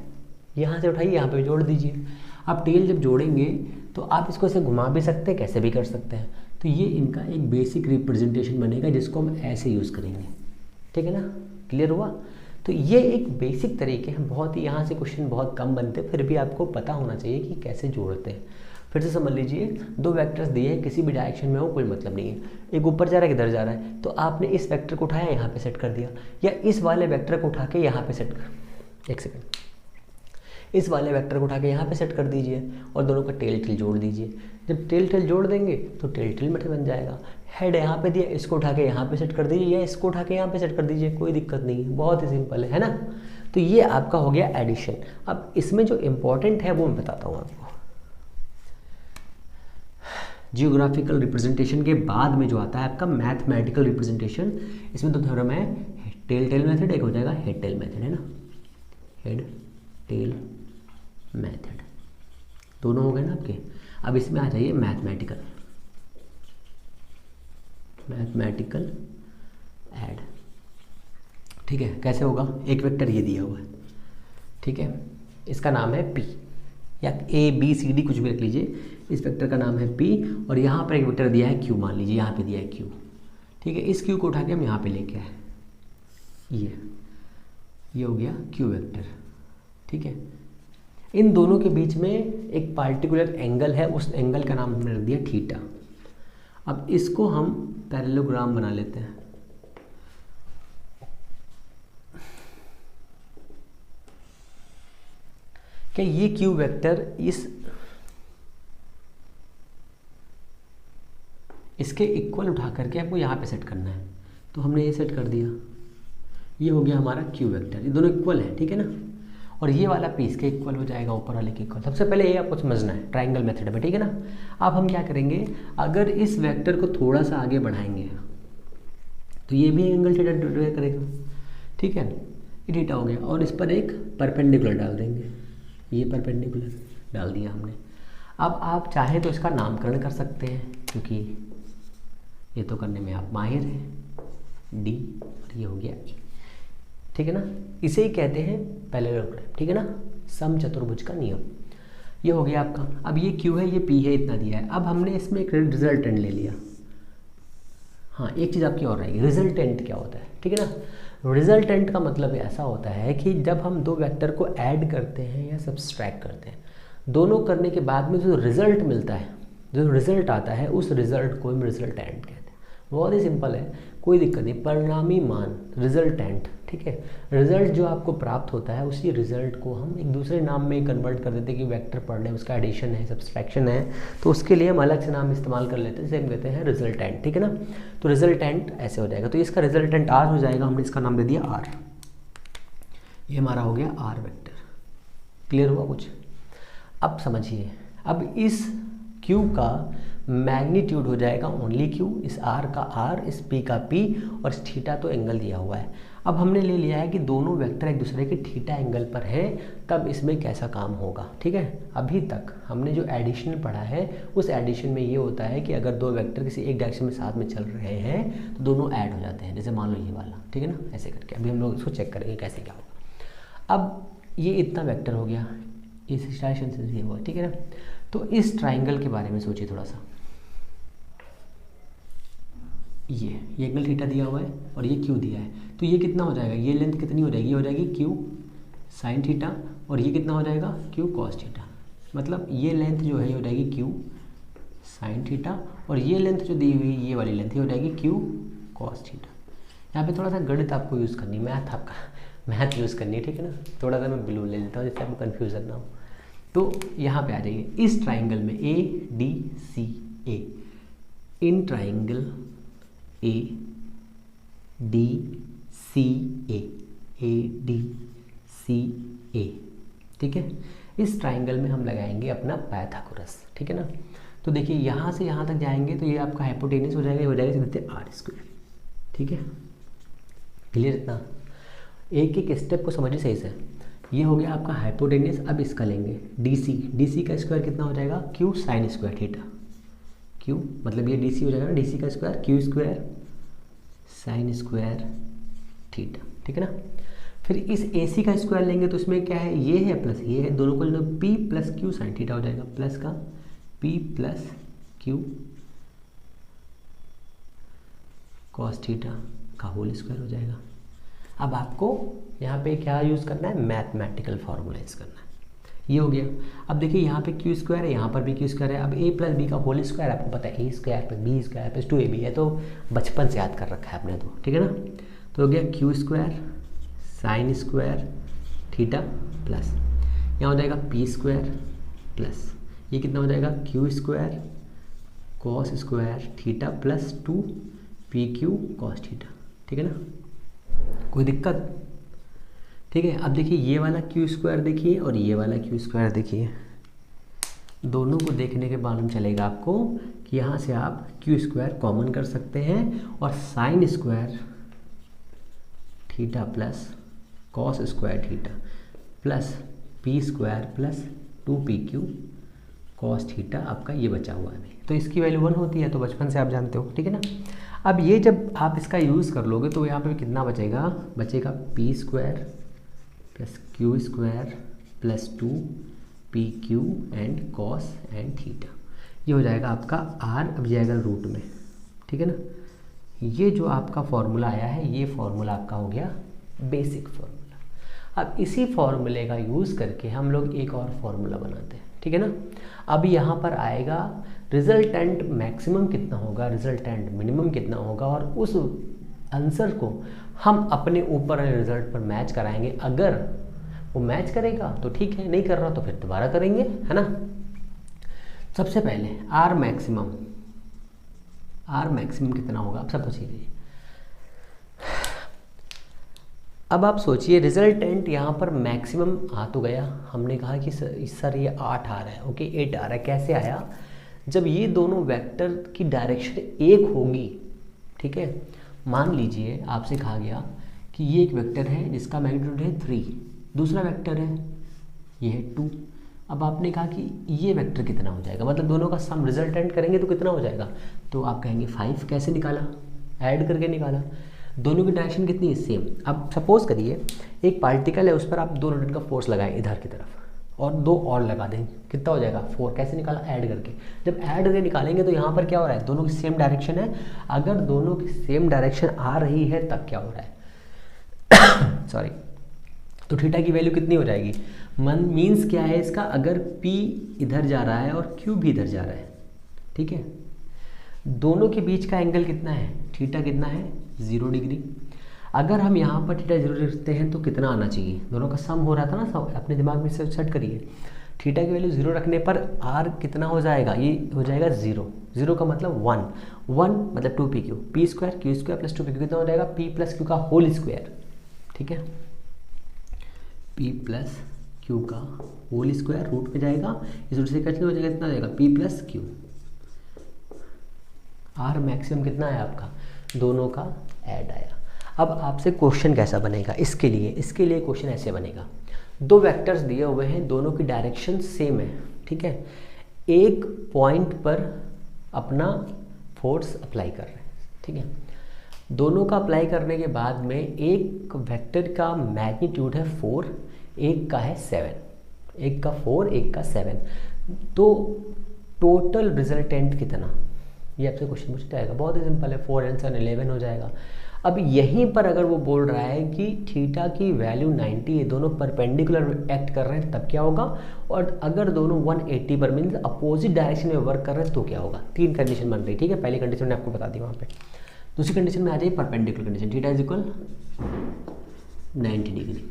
यहाँ से उठाइए, यहाँ पे जोड़ दीजिए। अब टेल जब जोड़ेंगे तो आप इसको ऐसे घुमा भी सकते हैं, कैसे भी कर सकते हैं। तो ये इनका एक बेसिक रिप्रेजेंटेशन बनेगा, जिसको हम ऐसे यूज़ करेंगे, ठीक है ना। क्लियर हुआ? तो ये एक बेसिक तरीके हैं, बहुत ही, यहाँ से क्वेश्चन बहुत कम बनते, फिर भी आपको पता होना चाहिए कि कैसे जोड़ते हैं। फिर से समझ लीजिए, 2 वेक्टर्स दिए हैं, किसी भी डायरेक्शन में हो कोई मतलब नहीं है, एक ऊपर जा रहा है, किधर जा रहा है, तो आपने इस वेक्टर को उठाया, यहाँ पे सेट कर दिया, या इस वाले वेक्टर को उठा के यहाँ पे सेट कर, एक सेकंड, इस वाले वेक्टर को उठा के यहाँ पे सेट कर दीजिए, और दोनों का टेल टेल जोड़ दीजिए। जब टेल टेल जोड़ देंगे तो टेल टेल मेथड बन जाएगा। हेड यहाँ पे दिया, इसको उठा के यहाँ पे सेट कर दीजिए, या इसको उठा के यहाँ पे सेट कर दीजिए, कोई दिक्कत नहीं है, बहुत ही सिंपल है ना। तो ये आपका हो गया एडिशन। अब इसमें जो इम्पोर्टेंट है वो मैं बताता हूँ आपको। जियोग्राफिकल रिप्रेजेंटेशन के बाद में जो आता है आपका मैथमेटिकल रिप्रेजेंटेशन, इसमें 2 थ्योरम है, टेल टेल मेथड, एक हो जाएगा हेड टेल मेथड, है ना, हेड टेल मेथड, दोनों हो गए ना आपके। अब इसमें आ जाइए मैथमेटिकल ऐड, ठीक है। कैसे होगा, एक वेक्टर ये दिया हुआ है, ठीक है, इसका नाम है p, या ABCD कुछ भी रख लीजिए। इस वेक्टर का नाम है P और यहाँ पर एक वेक्टर दिया है Q, मान लीजिए यहाँ पे दिया है Q, ठीक है। इस Q को उठा के हम यहाँ पे लेके आए, ये हो गया Q वेक्टर, ठीक है। इन दोनों के बीच में एक पार्टिकुलर एंगल है, उस एंगल का नाम हमने रख दिया थीटा। अब इसको हम पैरेललोग्राम बना लेते हैं। क्या ये Q वेक्टर इसके इक्वल उठा करके आपको यहाँ पे सेट करना है, तो हमने ये सेट कर दिया, ये हो गया हमारा Q वेक्टर। ये दोनों इक्वल है, ठीक है ना। और ये वाला P इसके इक्वल हो जाएगा, ऊपर वाले के इक्वल। सबसे पहले ये आपको समझना है ट्राइंगल मेथड में, ठीक है ना। अब हम क्या करेंगे, अगर इस वेक्टर को थोड़ा सा आगे बढ़ाएंगे तो ये भी एंगल थीटा ड्रा करेगा, ठीक है। ये थीटा हो गया और इस पर एक परपेंडिकुलर डाल देंगे, ये परपेंडिकुलर डाल दिया हमने। अब आप चाहें तो इसका नामकरण कर सकते हैं, क्योंकि ये तो करने में आप माहिर हैं, D और ये हो गया E, ठीक है ना। इसे ही कहते हैं पैरेललोग्राम, ठीक है ना, समचतुर्भुज का नियम। ये हो गया आपका। अब ये Q है, ये P है, इतना दिया है। अब हमने इसमें एक रिजल्टेंट ले लिया। हाँ, एक चीज़ आपकी और रहेगी, रिजल्टेंट क्या होता है, ठीक है ना। रिजल्टेंट का मतलब ऐसा होता है कि जब हम दो वेक्टर को ऐड करते हैं या सब्सट्रैक्ट करते हैं, दोनों करने के बाद में जो रिजल्ट मिलता है, जो रिजल्ट आता है, उस रिजल्ट को हम रिजल्टेंट कहते हैं। बहुत ही सिंपल है, कोई दिक्कत नहीं। परिणामी मान, रिजल्टेंट, ठीक है। रिजल्ट जो आपको प्राप्त होता है, उसी रिजल्ट को हम एक दूसरे नाम में कन्वर्ट कर देते हैं कि वेक्टर पढ़ रहे, उसका एडिशन है, सब्सट्रैक्शन है, तो उसके लिए हम अलग से नाम इस्तेमाल कर लेते हैं, जिसे हम कहते हैं रिजल्टेंट, ठीक है ना। तो रिजल्टेंट ऐसे हो जाएगा। तो इसका रिजल्टेंट R हो जाएगा, हमने इसका नाम दे दिया R। ये हमारा हो गया R वेक्टर। क्लियर हुआ कुछ? अब समझिए, अब इस Q का मैग्नीट्यूड हो जाएगा ओनली Q, इस R का R, इस P का P, और इस थीटा तो एंगल दिया हुआ है। अब हमने ले लिया है कि दोनों वेक्टर एक दूसरे के थीटा एंगल पर हैं, तब इसमें कैसा काम होगा, ठीक है। अभी तक हमने जो एडिशन पढ़ा है, उस एडिशन में ये होता है कि अगर दो वेक्टर किसी एक डायरेक्शन में साथ में चल रहे हैं तो दोनों ऐड हो जाते हैं। जैसे मान लो ये वाला, ठीक है ना, ऐसे करके। अभी हम लोग इसको चेक करेंगे कैसे क्या होगा। अब ये इतना वेक्टर हो गया, इस डायरेक्शन से ये हुआ, ठीक है ना। तो इस ट्राइंगल के बारे में सोचिए थोड़ा सा। ये एंगल थीटा दिया हुआ है और ये Q दिया है, तो ये कितना हो जाएगा, ये लेंथ कितनी हो जाएगी, ये हो जाएगी Q साइन थीटा, और ये कितना हो जाएगा, Q कॉस थीटा। मतलब ये लेंथ जो है ये हो जाएगी Q साइन थीटा, और ये लेंथ जो दी हुई ये वाली लेंथ ये हो जाएगी Q कॉस थीटा। यहाँ पे थोड़ा सा गणित आपको यूज़ करनी है, मैथ यूज़ करनी है, ठीक है ना। थोड़ा सा मैं ब्लू ले लेता हूँ जिससे आपको कन्फ्यूजन ना हो। तो यहाँ पे आ जाइए, इस ट्राइंगल में ADCA, इन ट्राइंगल ADCA, ठीक है। इस ट्राइंगल में हम लगाएंगे अपना पाइथागोरस, ठीक है ना। तो देखिए यहाँ से यहाँ तक जाएंगे तो ये आपका हाइपोटेनस हो जाएगा, ये हो जाएगा सीधे R², ठीक है। क्लियर इतना? एक एक स्टेप को समझिए सही से। ये हो गया आपका हाइपोटेनस। अब इसका लेंगे DC का स्क्वायर कितना हो जाएगा, Q sine square theta. Q मतलब ये DC हो जाएगा ना, DC का square Q square sine square theta, ठीक है ना। फिर इस AC का स्क्वायर लेंगे तो इसमें क्या है, ये है प्लस ये है, दोनों को लेना P plus Q sine theta हो जाएगा, प्लस का P plus Q cos theta का होल स्क्वायर हो जाएगा। अब आपको यहाँ पे क्या यूज़ करना है, मैथमेटिकल फार्मूला यूज़ करना है। ये हो गया। अब देखिए यहाँ पे Q स्क्वायर है, यहाँ पर भी Q स्क्वायर है। अब A प्लस B का होल स्क्वायर आपको पता है, A square plus B square plus 2AB है, तो बचपन से याद कर रखा है आपने, तो ठीक है ना। तो हो गया Q square sine square theta plus यहाँ हो जाएगा P स्क्वायर प्लस ये कितना हो जाएगा, Q square cos square theta plus 2PQ cos theta, ठीक है ना। कोई दिक्कत? ठीक है। अब देखिए ये वाला Q स्क्वायर देखिए और ये वाला Q स्क्वायर देखिए, दोनों को देखने के मालूम चलेगा आपको कि यहाँ से आप Q स्क्वायर कॉमन कर सकते हैं और sine square theta plus cos square theta plus P square plus 2PQ cos theta आपका ये बचा हुआ है। तो इसकी वैल्यू 1 होती है, तो बचपन से आप जानते हो, ठीक है ना। अब ये जब आप इसका यूज़ कर लोगे तो यहाँ पे कितना बचेगा, बचेगा P square plus Q square plus P Q and cos and theta. ये हो जाएगा आपका आर, अब जाएगा रूट में, ठीक है ना। ये जो आपका फॉर्मूला आया है, ये फॉर्मूला आपका हो गया बेसिक फॉर्मूला। अब इसी फॉर्मूले का यूज़ करके हम लोग एक और फॉर्मूला बनाते हैं, ठीक है ना। अब यहाँ पर आएगा रिजल्टेंट मैक्सिमम कितना होगा, रिजल्टेंट मिनिमम कितना होगा, और उस आंसर को हम अपने ऊपर वाले रिजल्ट पर मैच कराएंगे। अगर वो मैच करेगा तो ठीक है, नहीं कर रहा तो फिर दोबारा करेंगे, है ना। सबसे पहले आर मैक्सिमम कितना होगा, आप सब सोचिए। अब आप सोचिए रिजल्टेंट यहाँ पर मैक्सिमम आ तो गया, हमने कहा कि सर ये 8 आ रहा है, ओके 8 आ रहा है। कैसे आया, जब ये दोनों वेक्टर की डायरेक्शन एक होगी, ठीक है। मान लीजिए आपसे कहा गया कि ये एक वेक्टर है जिसका मैग्नीट्यूड है 3, दूसरा वेक्टर है ये है 2। अब आपने कहा कि ये वेक्टर कितना हो जाएगा, मतलब दोनों का सम रिजल्टेंट करेंगे तो कितना हो जाएगा, तो आप कहेंगे 5। कैसे निकाला, ऐड करके निकाला। दोनों की डायरेक्शन कितनी है, सेम। अब सपोज करिए एक पार्टिकल है, उस पर आप 2 न्यूटन का फोर्स लगाएं इधर की तरफ, और 2 और लगा दें, कितना हो जाएगा 4। कैसे निकाला, ऐड करके। जब ऐड करके निकालेंगे तो यहाँ पर क्या हो रहा है, दोनों की सेम डायरेक्शन है। अगर दोनों की सेम डायरेक्शन आ रही है तब क्या हो रहा है सॉरी, तो थीटा की वैल्यू कितनी हो जाएगी, मीन्स क्या है इसका, अगर P इधर जा रहा है और Q भी इधर जा रहा है, ठीक है, दोनों के बीच का एंगल कितना है, थीटा कितना है 0 डिग्री। अगर हम यहाँ पर थीटा 0 रखते हैं तो कितना आना चाहिए, दोनों का सम हो रहा था ना, सब अपने दिमाग में से सेट करिए। थीटा की वैल्यू 0 रखने पर r कितना हो जाएगा, ये हो जाएगा 0। 0 का मतलब 1 मतलब 2pq, p square q square plus 2pq कितना हो जाएगा, p प्लस q का होल स्क्वायर, ठीक है। p प्लस q का होल स्क्वायर रूट में जाएगा, इस रूट से कट हो जाएगा, कितना हो जाएगा p plus q। r maximum कितना है आपका, दोनों का ऐड आया। अब आपसे क्वेश्चन कैसा बनेगा, इसके लिए क्वेश्चन ऐसे बनेगा। 2 वेक्टर्स दिए हुए हैं, दोनों की डायरेक्शन सेम है, ठीक है। एक पॉइंट पर अपना फोर्स अप्लाई कर रहे हैं, ठीक है। दोनों का अप्लाई करने के बाद में एक वेक्टर का मैग्नीट्यूड है 4, एक का है 7, एक का 4 एक का 7, तो टोटल रिजल्टेंट कितना, ये आपसे क्वेश्चन पूछा जाएगा। बहुत ही सिंपल है, 4 and 7 11 हो जाएगा। अब यहीं पर अगर वो बोल रहा है कि थीटा की वैल्यू 90 है, दोनों परपेंडिकुलर एक्ट कर रहे हैं, तब क्या होगा, और अगर दोनों 180 पर मीन्स अपोजिट डायरेक्शन में वर्क कर रहे हैं तो क्या होगा। 3 कंडीशन बन रही, ठीक है। पहली कंडीशन मैंने आपको बता दी वहाँ पे। दूसरी कंडीशन में आ जाइए perpendicular condition, theta is equal 90 degree.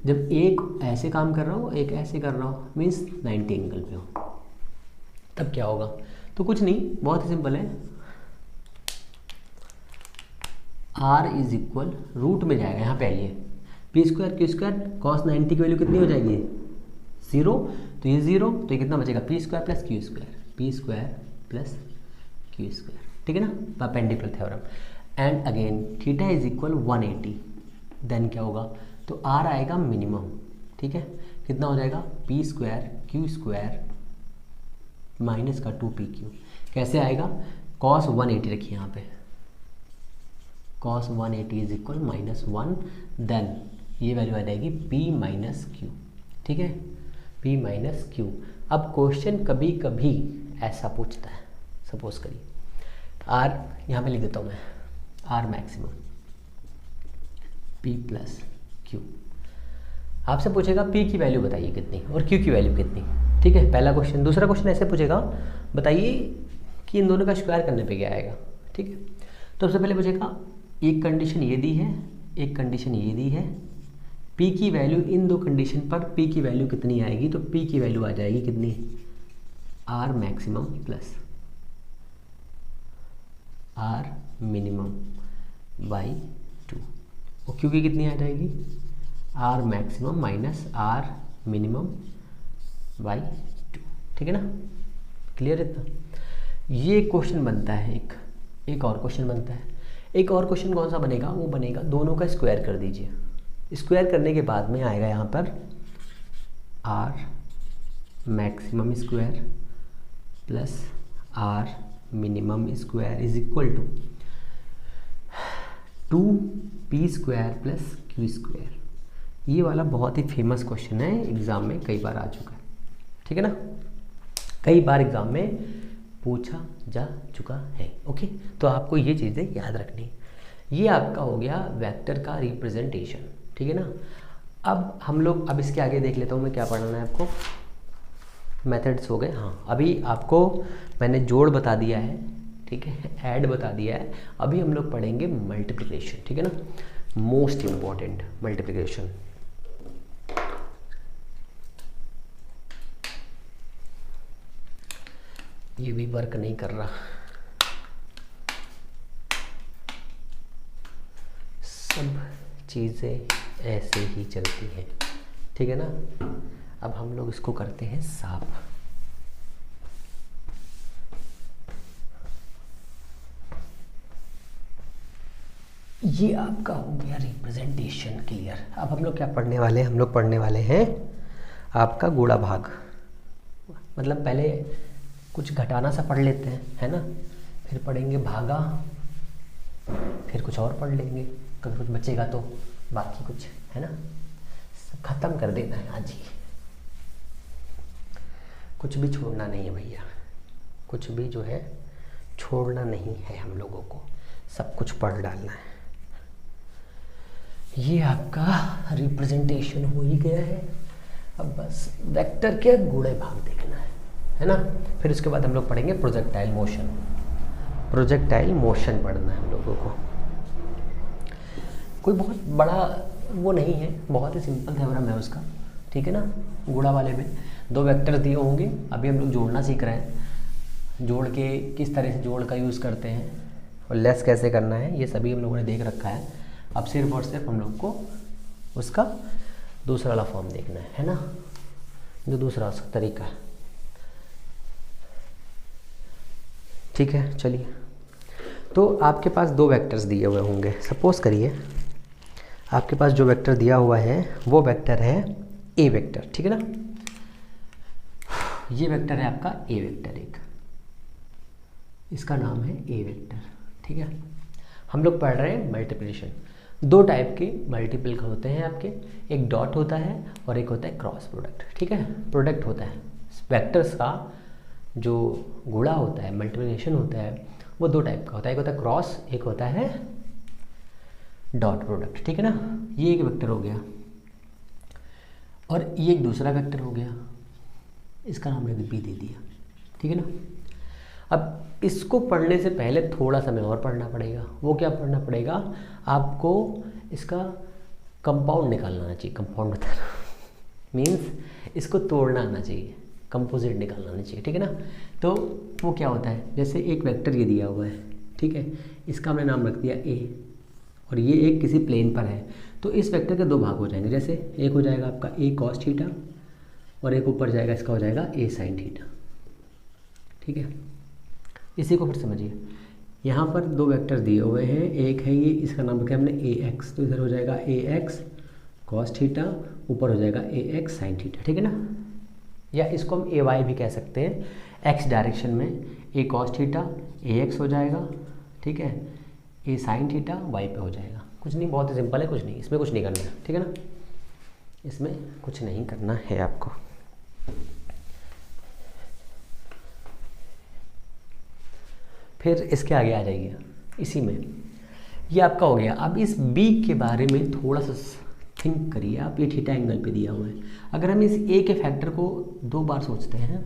जब एक ऐसे काम कर रहा हो, एक ऐसे कर रहा हो, मीन्स 90 एंगल पे हो, तब क्या होगा। तो कुछ नहीं, बहुत ही सिंपल है, r इज इक्वल रूट में जाएगा, यहाँ पे आइए, P square Q square cos 90 की वैल्यू कितनी हो जाएगी 0, तो ये 0, तो ये कितना बचेगा P square plus Q square, P square plus Q square, ठीक है ना, perpendicular theorem. And again theta is equal 180, then क्या होगा, तो r आएगा मिनिमम, ठीक है, कितना हो जाएगा P square Q square minus का 2pq। कैसे आएगा, कॉस 180 रखिए यहाँ पे, cos 180 इज इक्वल -1, देन ये वैल्यू आ जाएगी p माइनस क्यू, ठीक है, p माइनस क्यू। अब क्वेश्चन कभी कभी ऐसा पूछता है, सपोज करिए r यहाँ पे लिख देता हूँ मैं, r maximum p plus Q. आपसे पूछेगा p की वैल्यू बताइए कितनी और q की वैल्यू कितनी, ठीक है, पहला क्वेश्चन। दूसरा क्वेश्चन ऐसे पूछेगा, बताइए कि इन दोनों का स्क्वायर करने पे क्या आएगा, ठीक है। तो सबसे पहले पूछेगा, एक कंडीशन ये दी है, एक कंडीशन ये दी है, p की वैल्यू इन 2 कंडीशन पर p की वैल्यू कितनी आएगी, तो p की वैल्यू आ जाएगी कितनी, r maximum plus r minimum by 2, और q की कितनी आ जाएगी, r maximum minus r minimum by 2, ठीक है ना, क्लियर इतना। ये क्वेश्चन बनता है, एक और क्वेश्चन बनता है। एक और क्वेश्चन कौन सा बनेगा, वो बनेगा दोनों का स्क्वायर कर दीजिए। स्क्वायर करने के बाद में आएगा यहाँ पर r maximum square plus r minimum square is equal to 2p square plus q square. ये वाला बहुत ही फेमस क्वेश्चन है, एग्जाम में कई बार आ चुका है, ठीक है ना, कई बार एग्जाम में पूछा जा चुका है। ओके, तो आपको ये चीज़ें याद रखनी है। ये आपका हो गया वेक्टर का रिप्रेजेंटेशन, ठीक है ना। अब हम लोग अब इसके आगे देख लेता हूँ मैं क्या पढ़ना है आपको। मेथड्स हो गए, हाँ अभी आपको मैंने जोड़ बता दिया है, ठीक है, ऐड बता दिया है। अभी हम लोग पढ़ेंगे मल्टीप्लिकेशन, ठीक है ना, मोस्ट इम्पॉर्टेंट मल्टीप्लिकेशन। ये भी वर्क नहीं कर रहा, सब चीज़ें ऐसे ही चलती हैं, ठीक है ना। अब हम लोग इसको करते हैं साफ। ये आपका हो गया रिप्रेजेंटेशन क्लियर। अब हम लोग क्या पढ़ने वाले हैं, हम लोग पढ़ने वाले हैं आपका गुणा भाग। मतलब पहले कुछ घटाना सा पढ़ लेते हैं, है ना, फिर पढ़ेंगे भागा, फिर कुछ और पढ़ लेंगे, कभी कुछ बचेगा तो बाकी कुछ, है ना, सब खत्म कर देना है आज ही। कुछ भी छोड़ना नहीं है भैया, कुछ भी जो है छोड़ना नहीं है हम लोगों को, सब कुछ पढ़ डालना है। ये आपका रिप्रेजेंटेशन हो ही गया है। अब बस वेक्टर के गुणे भाग देखना है ना। फिर उसके बाद हम लोग पढ़ेंगे प्रोजेक्टाइल मोशन। प्रोजेक्टाइल मोशन पढ़ना है हम लोगों को। कोई बहुत बड़ा वो नहीं है, बहुत ही सिंपल थ्योरम है उसका, ठीक है ना। गुणा वाले में दो वेक्टर दिए होंगे, अभी हम लोग जोड़ना सीख रहे हैं। जोड़ के किस तरह से जोड़ का यूज़ करते हैं और लेस कैसे करना है, ये सभी हम लोगों ने देख रखा है। अब सिर्फ और सिर्फ हम लोग को उसका दूसरा वाला फॉर्म देखना है ना, जो दूसरा उसका तरीका है, ठीक है। चलिए, तो आपके पास दो वेक्टर्स दिए हुए होंगे। सपोज करिए आपके पास जो वेक्टर दिया हुआ है वो वेक्टर है ए वेक्टर, ठीक है ना। ये वेक्टर है आपका ए वेक्टर, एक इसका नाम है ए वेक्टर, ठीक है। हम लोग पढ़ रहे हैं मल्टीप्लिकेशन। दो टाइप के मल्टीपल होते हैं आपके, एक डॉट होता है और एक होता है क्रॉस प्रोडक्ट, ठीक है। प्रोडक्ट होता है वेक्टर्स का, जो गुणा होता है, मल्टीप्लिकेशन होता है, वो दो टाइप का होता है, एक होता है क्रॉस, एक होता है डॉट प्रोडक्ट, ठीक है ना। ये एक वेक्टर हो गया और ये एक दूसरा वेक्टर हो गया, इसका हमने बी दे दिया, ठीक है ना। अब इसको पढ़ने से पहले थोड़ा सा हमें और पढ़ना पड़ेगा। वो क्या पढ़ना पड़ेगा आपको, इसका कंपाउंड निकालना आना चाहिए। कंपाउंड बताना मीन्स इसको तोड़ना आना चाहिए, कंपोजिट निकालना आना चाहिए, ठीक है ना। तो वो क्या होता है, जैसे एक वेक्टर ये दिया हुआ है, ठीक है, इसका हमने नाम रख दिया ए, और ये एक किसी प्लेन पर है, तो इस वेक्टर के दो भाग हो जाएंगे। जैसे एक हो जाएगा आपका ए कॉस थीटा और एक ऊपर जाएगा, इसका हो जाएगा ए साइन थीटा, ठीक है। इसी को फिर समझिए, यहाँ पर दो वेक्टर दिए हुए हैं, एक है ये, इसका नाम रखा हमने ए एक्स, तो इधर हो जाएगा ए एक्स कॉस थीटा, ऊपर हो जाएगा ए एक्स साइन थीटा, ठीक है ना। या इसको हम ए वाई भी कह सकते हैं, एक्स डायरेक्शन में ए कॉस थीटा ए एक्स हो जाएगा, ठीक है, ए साइन थीटा वाई पे हो जाएगा। कुछ नहीं, बहुत ही सिंपल है, कुछ नहीं, इसमें कुछ नहीं करना है, ठीक है ना, इसमें कुछ नहीं करना है आपको। फिर इसके आगे आ जाइए, इसी में ये आपका हो गया। अब इस बी के बारे में थोड़ा सा थिंक करिए आप। ये थीटा एंगल पे दिया हुआ है, अगर हम इस ए के फैक्टर को दो बार सोचते हैं,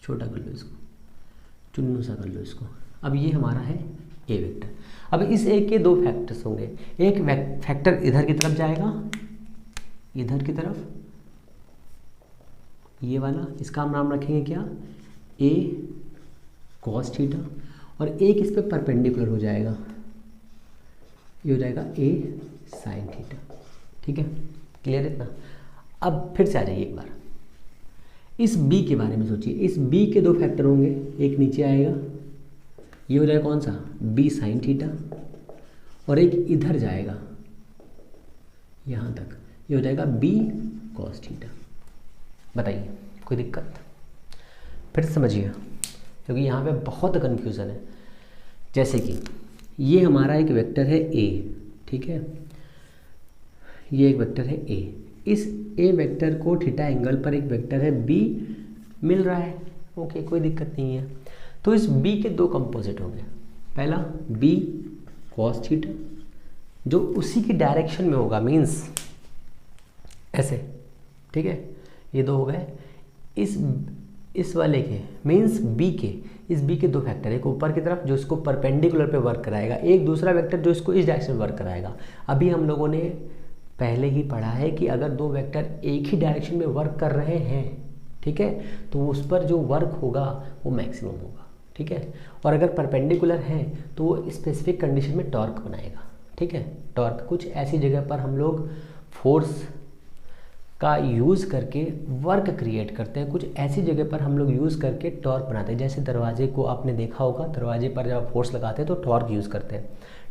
छोटा कर लो इसको, चुन्नू सा कर लो इसको। अब ये हमारा है ए वेक्टर। अब इस ए के दो फैक्टर्स होंगे, एक फैक्टर इधर की तरफ जाएगा, इधर की तरफ ये वाला, इसका हम नाम रखेंगे क्या, ए कॉस थीटा, और एक इस पे परपेंडिकुलर हो जाएगा, ये हो जाएगा ए साइन थीटा, ठीक है। क्लियर इतना। अब फिर से आ जाइए एक बार, इस बी के बारे में सोचिए। इस बी के दो फैक्टर होंगे, एक नीचे आएगा, ये हो जाएगा कौन सा, बी साइन थीटा, और एक इधर जाएगा यहाँ तक, ये हो जाएगा बी कॉस थीटा। बताइए कोई दिक्कत? फिर समझिए, क्योंकि यहाँ पे बहुत कन्फ्यूज़न है। जैसे कि ये हमारा एक वेक्टर है ए, ठीक है, ये एक वेक्टर है ए, इस ए वेक्टर को थीटा एंगल पर एक वेक्टर है बी मिल रहा है, ओके, कोई दिक्कत नहीं है। तो इस बी के दो कंपोजिट होंगे, पहला बी कॉस थीटा जो उसी की डायरेक्शन में होगा, मीन्स ऐसे, ठीक है, ये दो हो गए। इस वाले के मीन्स बी के, इस बी के दो फैक्टर, एक ऊपर की तरफ जो इसको परपेंडिकुलर पे वर्क कराएगा, एक दूसरा वेक्टर जो इसको इस डायरेक्शन में वर्क कराएगा। अभी हम लोगों ने पहले ही पढ़ा है कि अगर दो वेक्टर एक ही डायरेक्शन में वर्क कर रहे हैं, ठीक है, तो उस पर जो वर्क होगा वो मैक्सिमम होगा, ठीक है। और अगर परपेंडिकुलर है तो वो स्पेसिफिक कंडीशन में टॉर्क बनाएगा, ठीक है। टॉर्क कुछ ऐसी जगह पर हम लोग फोर्स का यूज़ करके वर्क क्रिएट करते हैं, कुछ ऐसी जगह पर हम लोग यूज़ करके टॉर्क बनाते हैं। जैसे दरवाजे को आपने देखा होगा, दरवाजे पर जब आप फोर्स लगाते हैं तो टॉर्क यूज़ करते हैं,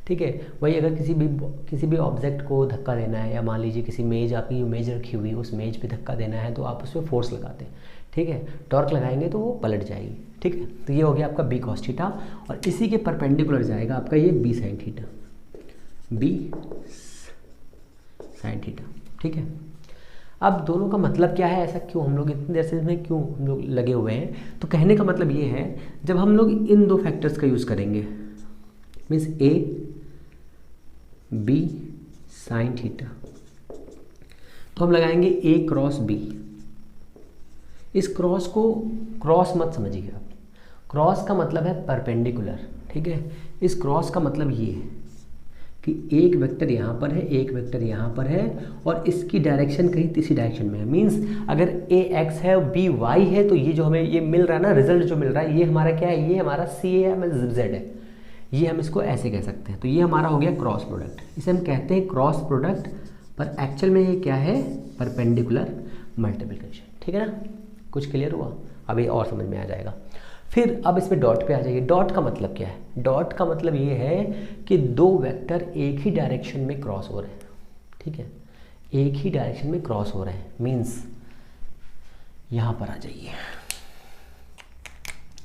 ठीक है। वही अगर किसी भी ऑब्जेक्ट को धक्का देना है, या मान लीजिए किसी मेज, आपकी मेज रखी हुई, उस मेज पे धक्का देना है, तो आप उस पर फोर्स लगाते हैं, ठीक है। टॉर्क लगाएंगे तो वो पलट जाएगी, ठीक है। तो ये हो गया आपका बी कॉस थीटा, और इसी के परपेंडिकुलर जाएगा आपका ये B sine theta, B sine theta, ठीक है। अब दोनों का मतलब क्या है, ऐसा क्यों हम लोग इतनी देर से इसमें क्यों हम लोग लगे हुए हैं, तो कहने का मतलब ये है, जब हम लोग इन दो फैक्टर्स का यूज़ करेंगे, means A B sine theta, तो हम लगाएंगे ए क्रॉस बी। इस क्रॉस को क्रॉस मत समझिए आप, क्रॉस का मतलब है परपेंडिकुलर, ठीक है। इस क्रॉस का मतलब ये है कि एक वेक्टर यहाँ पर है, एक वेक्टर यहाँ पर है, और इसकी डायरेक्शन कहीं तीसरी डायरेक्शन में है। मीन्स अगर ए एक्स है और बी वाई है, तो ये जो हमें ये मिल रहा है ना, रिजल्ट जो मिल रहा है, ये हमारा क्या है, ये हमारा सी है, हमें जेड है, ये हम इसको ऐसे कह सकते हैं। तो ये हमारा हो गया क्रॉस प्रोडक्ट, इसे हम कहते हैं क्रॉस प्रोडक्ट, पर एक्चुअल में ये क्या है, परपेंडिकुलर मल्टीप्लिकेशन, ठीक है ना। कुछ क्लियर हुआ, अभी और समझ में आ जाएगा। फिर अब इसमें डॉट पे आ जाइए। डॉट का मतलब क्या है, डॉट का मतलब ये है कि दो वेक्टर एक ही डायरेक्शन में क्रॉस हो रहे हैं, ठीक है, एक ही डायरेक्शन में क्रॉस हो रहे हैं। मीन्स यहाँ पर आ जाइए,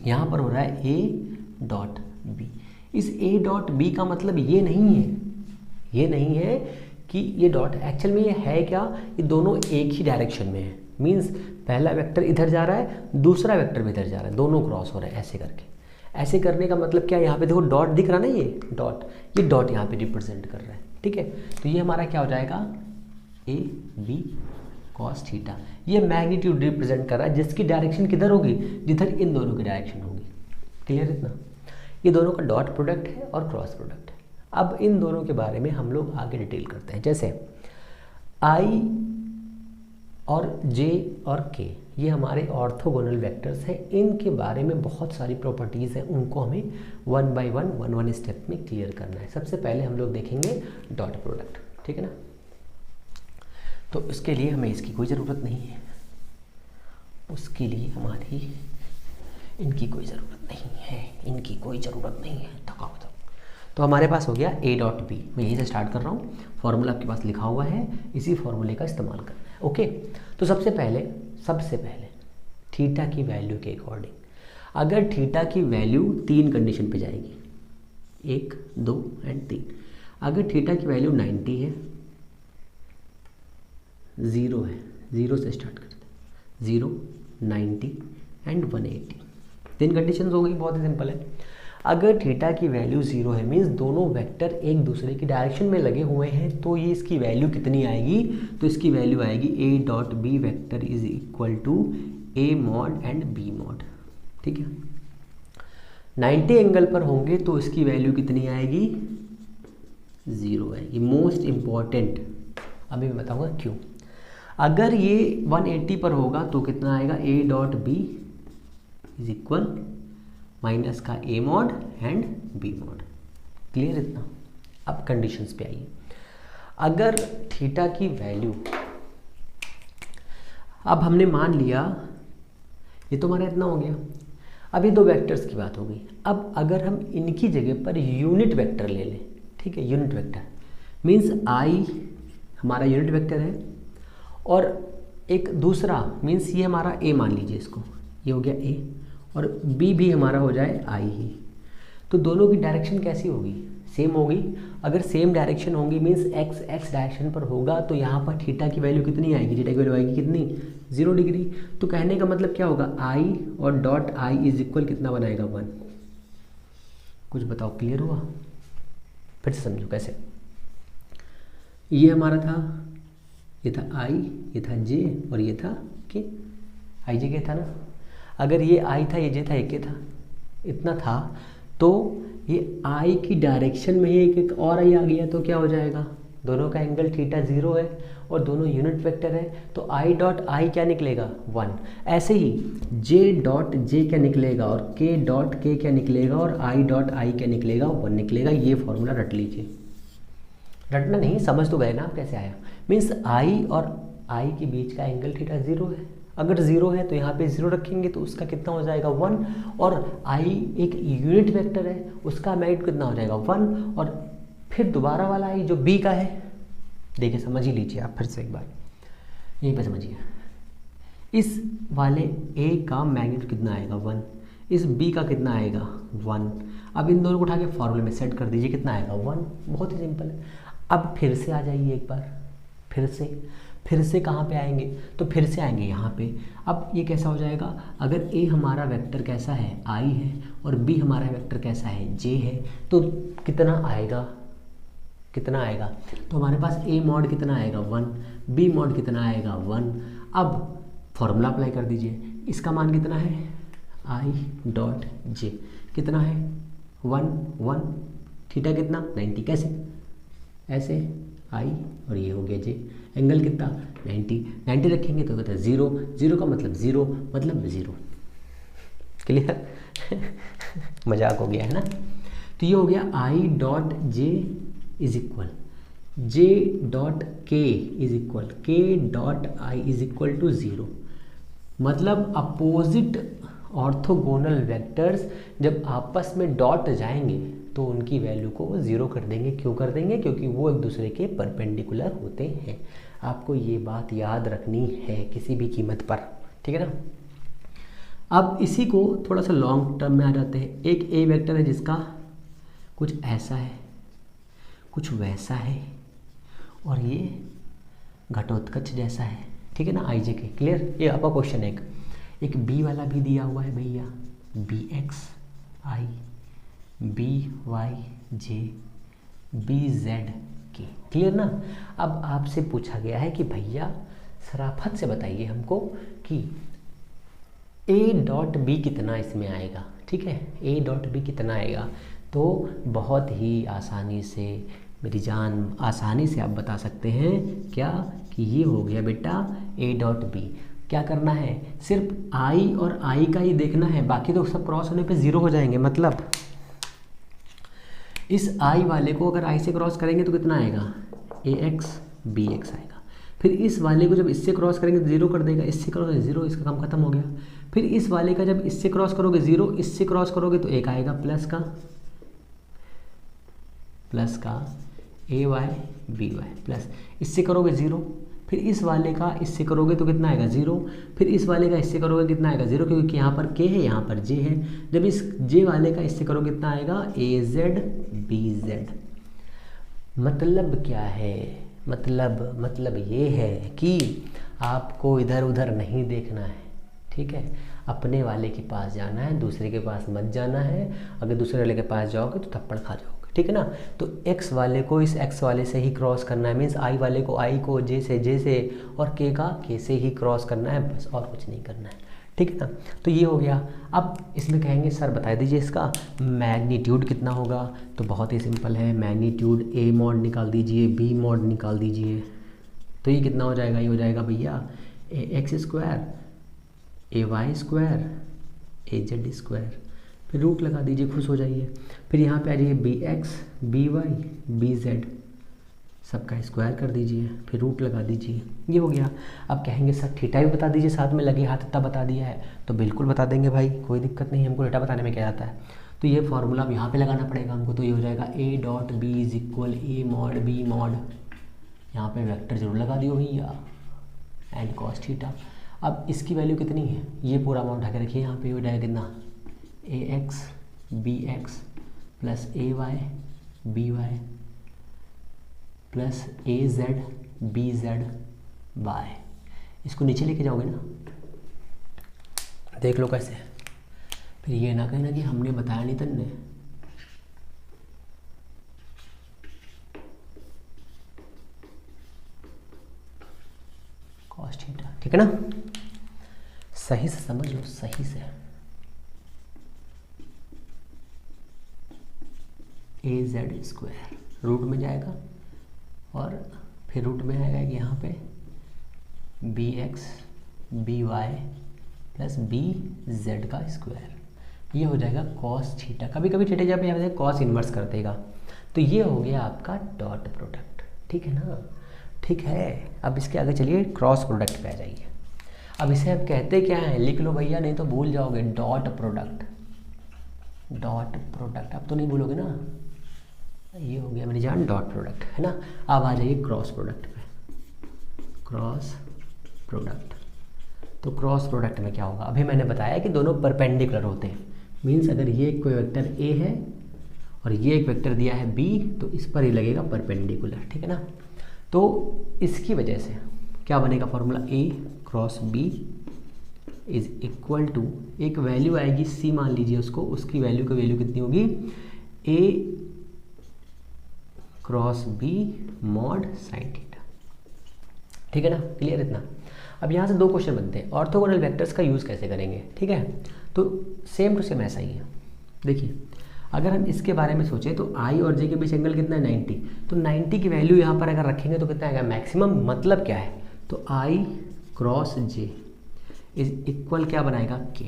यहाँ पर हो रहा है ए डॉट बी। इस ए डॉट बी का मतलब ये नहीं है, ये नहीं है कि ये डॉट, एक्चुअल में ये है क्या, ये दोनों एक ही डायरेक्शन में है। मीन्स पहला वेक्टर इधर जा रहा है, दूसरा वेक्टर भी इधर जा रहा है, दोनों क्रॉस हो रहे हैं ऐसे करके। ऐसे करने का मतलब क्या, यहाँ पे देखो डॉट दिख रहा ना, ये डॉट यहाँ पे रिप्रेजेंट कर रहा है, ठीक है। तो ये हमारा क्या हो जाएगा, ए बी कॉस थीटा। ये मैग्नीट्यूड रिप्रेजेंट कर रहा है, जिसकी डायरेक्शन किधर होगी, जिधर इन दोनों की डायरेक्शन होगी। क्लियर इतना, ये दोनों का डॉट प्रोडक्ट है और क्रॉस प्रोडक्ट है। अब इन दोनों के बारे में हम लोग आगे डिटेल करते हैं। जैसे आई और जे और के, ये हमारे ऑर्थोगोनल वेक्टर्स हैं, इनके बारे में बहुत सारी प्रॉपर्टीज़ हैं, उनको हमें वन बाय वन स्टेप में क्लियर करना है। सबसे पहले हम लोग देखेंगे डॉट प्रोडक्ट, ठीक है ना। तो इसके लिए हमें इसकी कोई ज़रूरत नहीं है, उसके लिए हमारी इनकी कोई ज़रूरत नहीं है, इनकी कोई ज़रूरत नहीं है, थका हो। तो हमारे पास हो गया ए डॉट बी, मैं यहीं से स्टार्ट कर रहा हूँ, फॉर्मूला आपके पास लिखा हुआ है, इसी फॉर्मूले का इस्तेमाल करना है, ओके। तो सबसे पहले थीटा की वैल्यू के अकॉर्डिंग, अगर थीटा की वैल्यू 3 कंडीशन पे जाएगी, 1, 2 एंड 3। अगर थीटा की वैल्यू 90 है, 0 है, 0 से स्टार्ट करते हैं, 0, 90 एंड 180, 3 कंडीशन हो गई, बहुत ही सिंपल है। अगर थीटा की वैल्यू 0 है, मीन्स दोनों वेक्टर एक दूसरे की डायरेक्शन में लगे हुए हैं, तो ये इसकी वैल्यू कितनी आएगी, तो इसकी वैल्यू आएगी A dot B vector is equal to A mod and B mod, ठीक है। 90 एंगल पर होंगे तो इसकी वैल्यू कितनी आएगी, 0 आएगी। मोस्ट इम्पॉर्टेंट, अभी मैं बताऊंगा क्यों। अगर ये 180 पर होगा तो कितना आएगा, A dot B is equal minus का A mod and B mod. Clear इतना। अब कंडीशंस पे आइए। अगर थीटा की वैल्यू, अब हमने मान लिया, ये तो हमारा इतना हो गया। अब ये दो वेक्टर्स की बात हो गई। अब अगर हम इनकी जगह पर यूनिट वेक्टर ले लें, ठीक है, यूनिट वेक्टर मीन्स आई हमारा यूनिट वेक्टर है, और एक दूसरा मीन्स ये हमारा ए मान लीजिए, इसको ये हो गया ए, और बी भी हमारा हो जाए आई ही, तो दोनों की डायरेक्शन कैसी होगी, सेम होगी। अगर सेम डायरेक्शन होंगी मीन्स एक्स डायरेक्शन पर होगा तो यहाँ पर थीटा की वैल्यू कितनी आएगी, थीटा की वैल्यू आएगी कितनी, 0 डिग्री। तो कहने का मतलब क्या होगा, आई और डॉट आई इज इक्वल कितना बनाएगा, 1। कुछ बताओ, क्लियर हुआ? फिर से समझो कैसे। ये हमारा था, ये था आई, ये था जे और ये था के, आई जे के था ना। अगर ये आई था, ये जे था, ये के था, इतना था, तो ये आई की डायरेक्शन में ही एक और आई आ गया तो क्या हो जाएगा, दोनों का एंगल थीटा 0 है और दोनों यूनिट वेक्टर है, तो आई डॉट आई क्या निकलेगा, 1। ऐसे ही जे डॉट जे क्या निकलेगा और के डॉट के क्या निकलेगा और आई डॉट आई क्या निकलेगा, 1 निकलेगा। ये फॉर्मूला रट लीजिए, रटना नहीं, समझ तो गए ना आप कैसे आया। मीन्स आई और आई के बीच का एंगल थीटा 0 है, अगर 0 है तो यहाँ पे 0 रखेंगे तो उसका कितना हो जाएगा, 1। और आई एक यूनिट वेक्टर है, उसका मैग्नीट्यूड कितना हो जाएगा, 1। और फिर दोबारा वाला आई जो बी का है, देखिए समझ ही लीजिए आप फिर से एक बार, यहीं पे समझिए। इस वाले ए का मैग्नीट्यूड कितना आएगा, 1। इस बी का कितना आएगा, 1। अब इन दोनों को उठा के फॉर्मूले में सेट कर दीजिए, कितना आएगा, 1। बहुत ही सिंपल है। अब फिर से आ जाइए एक बार, फिर से कहाँ पे आएंगे, तो फिर से आएंगे यहाँ पे। अब ये कैसा हो जाएगा, अगर ए हमारा वेक्टर कैसा है, आई है, और बी हमारा वेक्टर कैसा है, जे है, तो कितना आएगा, तो हमारे पास ए मॉड कितना आएगा, 1, बी मॉड कितना आएगा, 1। अब फॉर्मूला अप्लाई कर दीजिए, इसका मान कितना है, आई डॉट जे कितना है, 1 थीटा कितना, 90। कैसे, ऐसे आई और ये हो गया जे, एंगल कितना, 90 रखेंगे तो कहते हैं 0 का मतलब 0 मतलब 0। क्लियर? मजाक हो गया है ना। तो ये हो गया I dot J is equal J dot K is equal K dot I is equal to 0। मतलब अपोजिट ऑर्थोगोनल वेक्टर्स जब आपस में डॉट जाएंगे तो उनकी वैल्यू को 0 कर देंगे। क्यों कर देंगे? क्योंकि वो एक दूसरे के परपेंडिकुलर होते हैं। आपको ये बात याद रखनी है किसी भी कीमत पर, ठीक है ना। अब इसी को थोड़ा सा लॉन्ग टर्म में आ जाते हैं। एक ए वेक्टर है जिसका कुछ ऐसा है, कुछ वैसा है, और ये घटोत्कच जैसा है, ठीक है ना, आई जे के। क्लियर? ये आपका क्वेश्चन है। एक बी वाला भी दिया हुआ है भैया, B X I B Y J B Z के। क्लियर ना। अब आपसे पूछा गया है कि भैया शराफत से बताइए हमको कि ए डॉट बी कितना इसमें आएगा, ठीक है, ए डॉट बी कितना आएगा। तो बहुत ही आसानी से मेरी जान, आसानी से आप बता सकते हैं क्या, कि ये हो गया बेटा ए डॉट बी। क्या करना है, सिर्फ आई और आई का ही देखना है, बाकी तो सब क्रॉस होने पे 0 हो जाएंगे। मतलब इस आई वाले को अगर आई से क्रॉस करेंगे तो कितना आएगा, ए एक्स बी एक्स आएगा। फिर इस वाले को जब इससे क्रॉस करेंगे तो 0 कर देगा, इससे क्रॉस 0, इसका काम खत्म हो गया। फिर इस वाले का जब इससे क्रॉस करोगे 0, इससे क्रॉस करोगे तो 1 आएगा प्लस का ए वाई बी वाई प्लस, इससे करोगे 0, फिर इस वाले का इससे करोगे तो कितना आएगा 0, फिर इस वाले का इससे करोगे कितना आएगा 0, क्योंकि यहाँ पर के है यहाँ पर जे है। जब इस जे वाले का इससे करोगे कितना आएगा ए जेड बी जेड। मतलब क्या है, मतलब ये है कि आपको इधर उधर नहीं देखना है, ठीक है। अपने वाले के पास जाना है, दूसरे के पास मत जाना है। अगर दूसरे वाले के पास जाओगे तो थप्पड़ खा जाओगे, ठीक है ना। तो x वाले को इस x वाले से ही क्रॉस करना है, मीन्स i वाले को i को j से और k का k से ही क्रॉस करना है, बस और कुछ नहीं करना है, ठीक है ना। तो ये हो गया। अब इसमें कहेंगे सर बता दीजिए इसका मैग्नीट्यूड कितना होगा। तो बहुत ही सिंपल है, मैग्नीट्यूड a मॉड निकाल दीजिए, b मॉड निकाल दीजिए, तो ये कितना हो जाएगा, ये हो जाएगा भैया ए एक्स स्क्वायर ए वाई स्क्वायर ए जेड स्क्वायर। फिर रूट लगा दीजिए, खुश हो जाइए। फिर यहाँ पे आ जाइए B X B Y B Z, सबका स्क्वायर कर दीजिए, फिर रूट लगा दीजिए, ये हो गया। अब कहेंगे सर थीटा भी बता दीजिए, साथ में लगे हाथ इतना बता दिया है, तो बिल्कुल बता देंगे भाई, कोई दिक्कत नहीं, हमको थीटा बताने में क्या जाता है। तो ये फॉर्मूला अब यहाँ पे लगाना पड़ेगा हमको। तो ये हो जाएगा A dot B is equal A mod B mod, यहाँ पे वेक्टर जरूर लगा दियो भैया, एंड कॉस थीटा। अब इसकी वैल्यू कितनी है, ये पूरा अमाउंट उठा के रखिए, यहाँ पे हो जाएगा कितना ए एक्स बी एक्स प्लस ए वाई बी वाई प्लस ए जेड बी जेड वाई। इसको नीचे लेके जाओगे ना, देख लो कैसे, फिर ये ना कहना कि हमने बताया नहीं तन्ने। कॉस थीटा, ठीक है ना, सही से समझ लो, सही से। ए जेड स्क्वायर रूट में जाएगा और फिर रूट में आएगा यहाँ पे B X B Y plus B Z का स्क्वायर, ये हो जाएगा कॉस थीटा। कभी कभी थीटा जब यहाँ कॉस इन्वर्स कर देगा, तो ये हो गया आपका डॉट प्रोडक्ट, ठीक है ना, ठीक है। अब इसके आगे चलिए क्रॉस प्रोडक्ट पे आ जाइए। अब इसे आप कहते क्या हैं, लिख लो भैया, नहीं तो भूल जाओगे। डॉट प्रोडक्ट, डॉट प्रोडक्ट, अब तो नहीं भूलोगे ना, ये हो गया मेरी जान डॉट प्रोडक्ट, है ना। अब आ जाइए क्रॉस प्रोडक्ट पे, क्रॉस प्रोडक्ट। तो क्रॉस प्रोडक्ट में क्या होगा, अभी मैंने बताया कि दोनों परपेंडिकुलर होते हैं। मीन्स अगर ये कोई वेक्टर ए है और ये एक वेक्टर दिया है बी, तो इस पर ही लगेगा परपेंडिकुलर, ठीक है ना। तो इसकी वजह से क्या बनेगा formula, A cross B is equal to, एक वैल्यू आएगी सी मान लीजिए उसको, उसकी वैल्यू की वैल्यू कितनी होगी, A cross B mod sine theta, ठीक है ना, क्लियर इतना। अब यहाँ से दो क्वेश्चन बनते हैं, ऑर्थोगोनल वेक्टर्स का यूज़ कैसे करेंगे, ठीक है। तो सेम टू सेम ऐसा ही है। देखिए अगर हम इसके बारे में सोचें तो आई और जे के बीच एंगल कितना है 90, तो 90 की वैल्यू यहाँ पर अगर रखेंगे तो कितना आएगा मैक्सिमम, मतलब क्या है, तो आई क्रॉस जे इज इक्वल क्या बनाएगा के,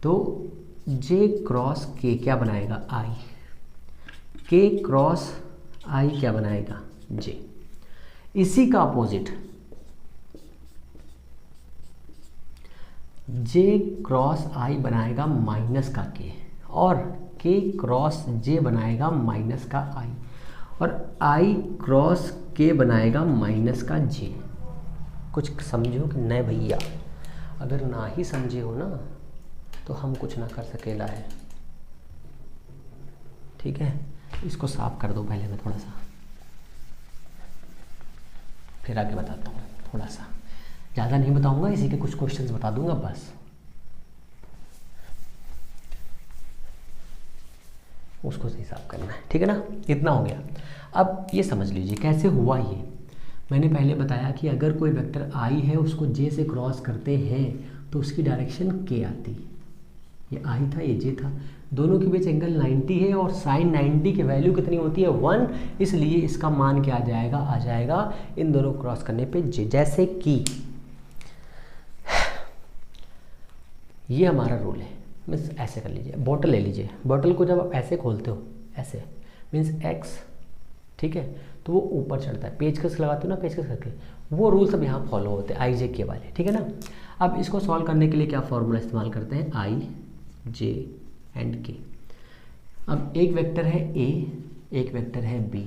तो जे क्रॉस के क्या बनाएगा आई, के क्रॉस आई क्या बनाएगा जे। इसी का अपोजिट जे क्रॉस आई बनाएगा माइनस का के, और के क्रॉस जे बनाएगा माइनस का आई, और आई क्रॉस के बनाएगा माइनस का जे। कुछ समझो कि नहीं भैया, अगर ना ही समझे हो ना तो हम कुछ ना कर सकेला है, ठीक है। इसको साफ कर दो पहले, मैं थोड़ा सा फिर आगे बताता हूँ, थोड़ा सा ज़्यादा नहीं बताऊंगा, इसी के कुछ क्वेश्चंस बता दूंगा बस, उसको सही साफ करना है, ठीक है ना, इतना हो गया। अब ये समझ लीजिए कैसे हुआ ये। मैंने पहले बताया कि अगर कोई वेक्टर आई है उसको जे से क्रॉस करते हैं तो उसकी डायरेक्शन के आती, ये आई था ये जे था, दोनों के बीच एंगल 90 है और साइन 90 की वैल्यू कितनी होती है 1, इसलिए इसका मान क्या आ जाएगा इन दोनों क्रॉस करने पे जे। जैसे कि ये हमारा रूल है, मीन्स ऐसे कर लीजिए, बॉटल ले लीजिए, बॉटल को जब आप ऐसे खोलते हो ऐसे, मीन्स एक्स, ठीक है, तो वो ऊपर चढ़ता है, पेचकस लगाते हो ना, पेचकस करके, वो रूल सब यहाँ फॉलो होते हैं आई जे के वाले, ठीक है ना। अब इसको सॉल्व करने के लिए क्या फॉर्मूला इस्तेमाल करते हैं, आई जे एंड के। अब एक वेक्टर है ए, एक वेक्टर है बी,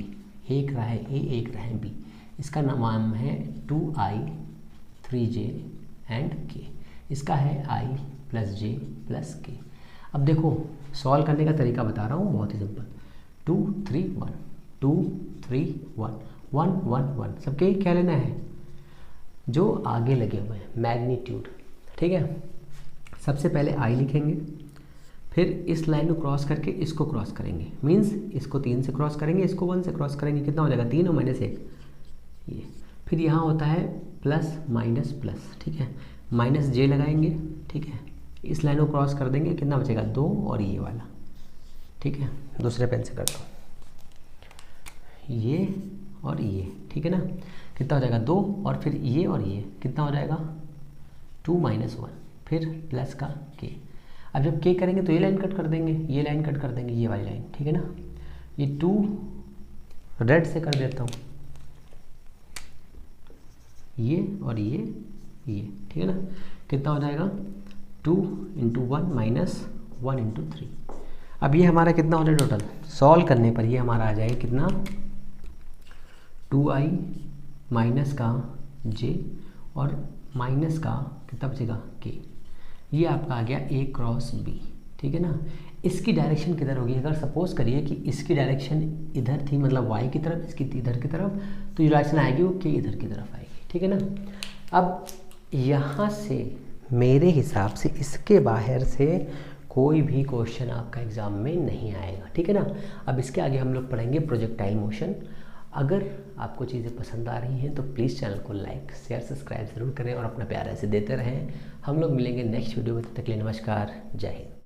एक रहा है ए एक रहा है बी, इसका नाम है 2i 3j एंड के, इसका है आई प्लस जे प्लस के। अब देखो सॉल्व करने का तरीका बता रहा हूँ, बहुत ही सिंपल, 2 3 1 2 3 1 1 1 1, सबके क्या लेना है, जो आगे लगे हुए हैं मैग्नीट्यूड, ठीक है। सबसे पहले आई लिखेंगे, फिर इस लाइन को क्रॉस करके इसको क्रॉस करेंगे, मीन्स इसको 3 से क्रॉस करेंगे, इसको 1 से क्रॉस करेंगे, कितना हो जाएगा 3 और -1 ये। फिर यहाँ होता है प्लस माइनस प्लस, ठीक है, माइनस जे लगाएंगे, ठीक है, इस लाइन को क्रॉस कर देंगे, कितना बचेगा 2 और ये वाला, ठीक है, दूसरे पेन से कर दो ये और ये, ठीक है ना, कितना हो जाएगा 2 और फिर ये और ये कितना हो जाएगा 2 - 1, फिर प्लस का के। अब जब के करेंगे तो ये लाइन कट कर देंगे, ये लाइन कट कर देंगे, ये वाली लाइन, ठीक है ना। ये 2 रेड से कर देता हूँ, ये और ये, ठीक है ना, कितना हो जाएगा 2 × 1 - 1 × 3। अब ये हमारा कितना हो जाएगा टोटल, सॉल्व करने पर ये हमारा आ जाएगा कितना 2i माइनस का j और माइनस का कितना बचेगा k, ये आपका आ गया a क्रॉस b, ठीक है ना। इसकी डायरेक्शन किधर होगी, अगर सपोज करिए कि इसकी डायरेक्शन इधर थी, मतलब वाई की तरफ, इसकी इधर की तरफ, तो जो डायरेक्शन आएगी वो के इधर की तरफ आएगी, ठीक है ना। अब यहाँ से मेरे हिसाब से इसके बाहर से कोई भी क्वेश्चन आपका एग्ज़ाम में नहीं आएगा, ठीक है ना। अब इसके आगे हम लोग पढ़ेंगे प्रोजेक्टाइल मोशन। अगर आपको चीज़ें पसंद आ रही हैं तो प्लीज़ चैनल को लाइक शेयर सब्सक्राइब ज़रूर करें और अपना प्यार ऐसे देते रहें। हम लोग मिलेंगे नेक्स्ट वीडियो में, तब तक के लिए नमस्कार, जय हिंद।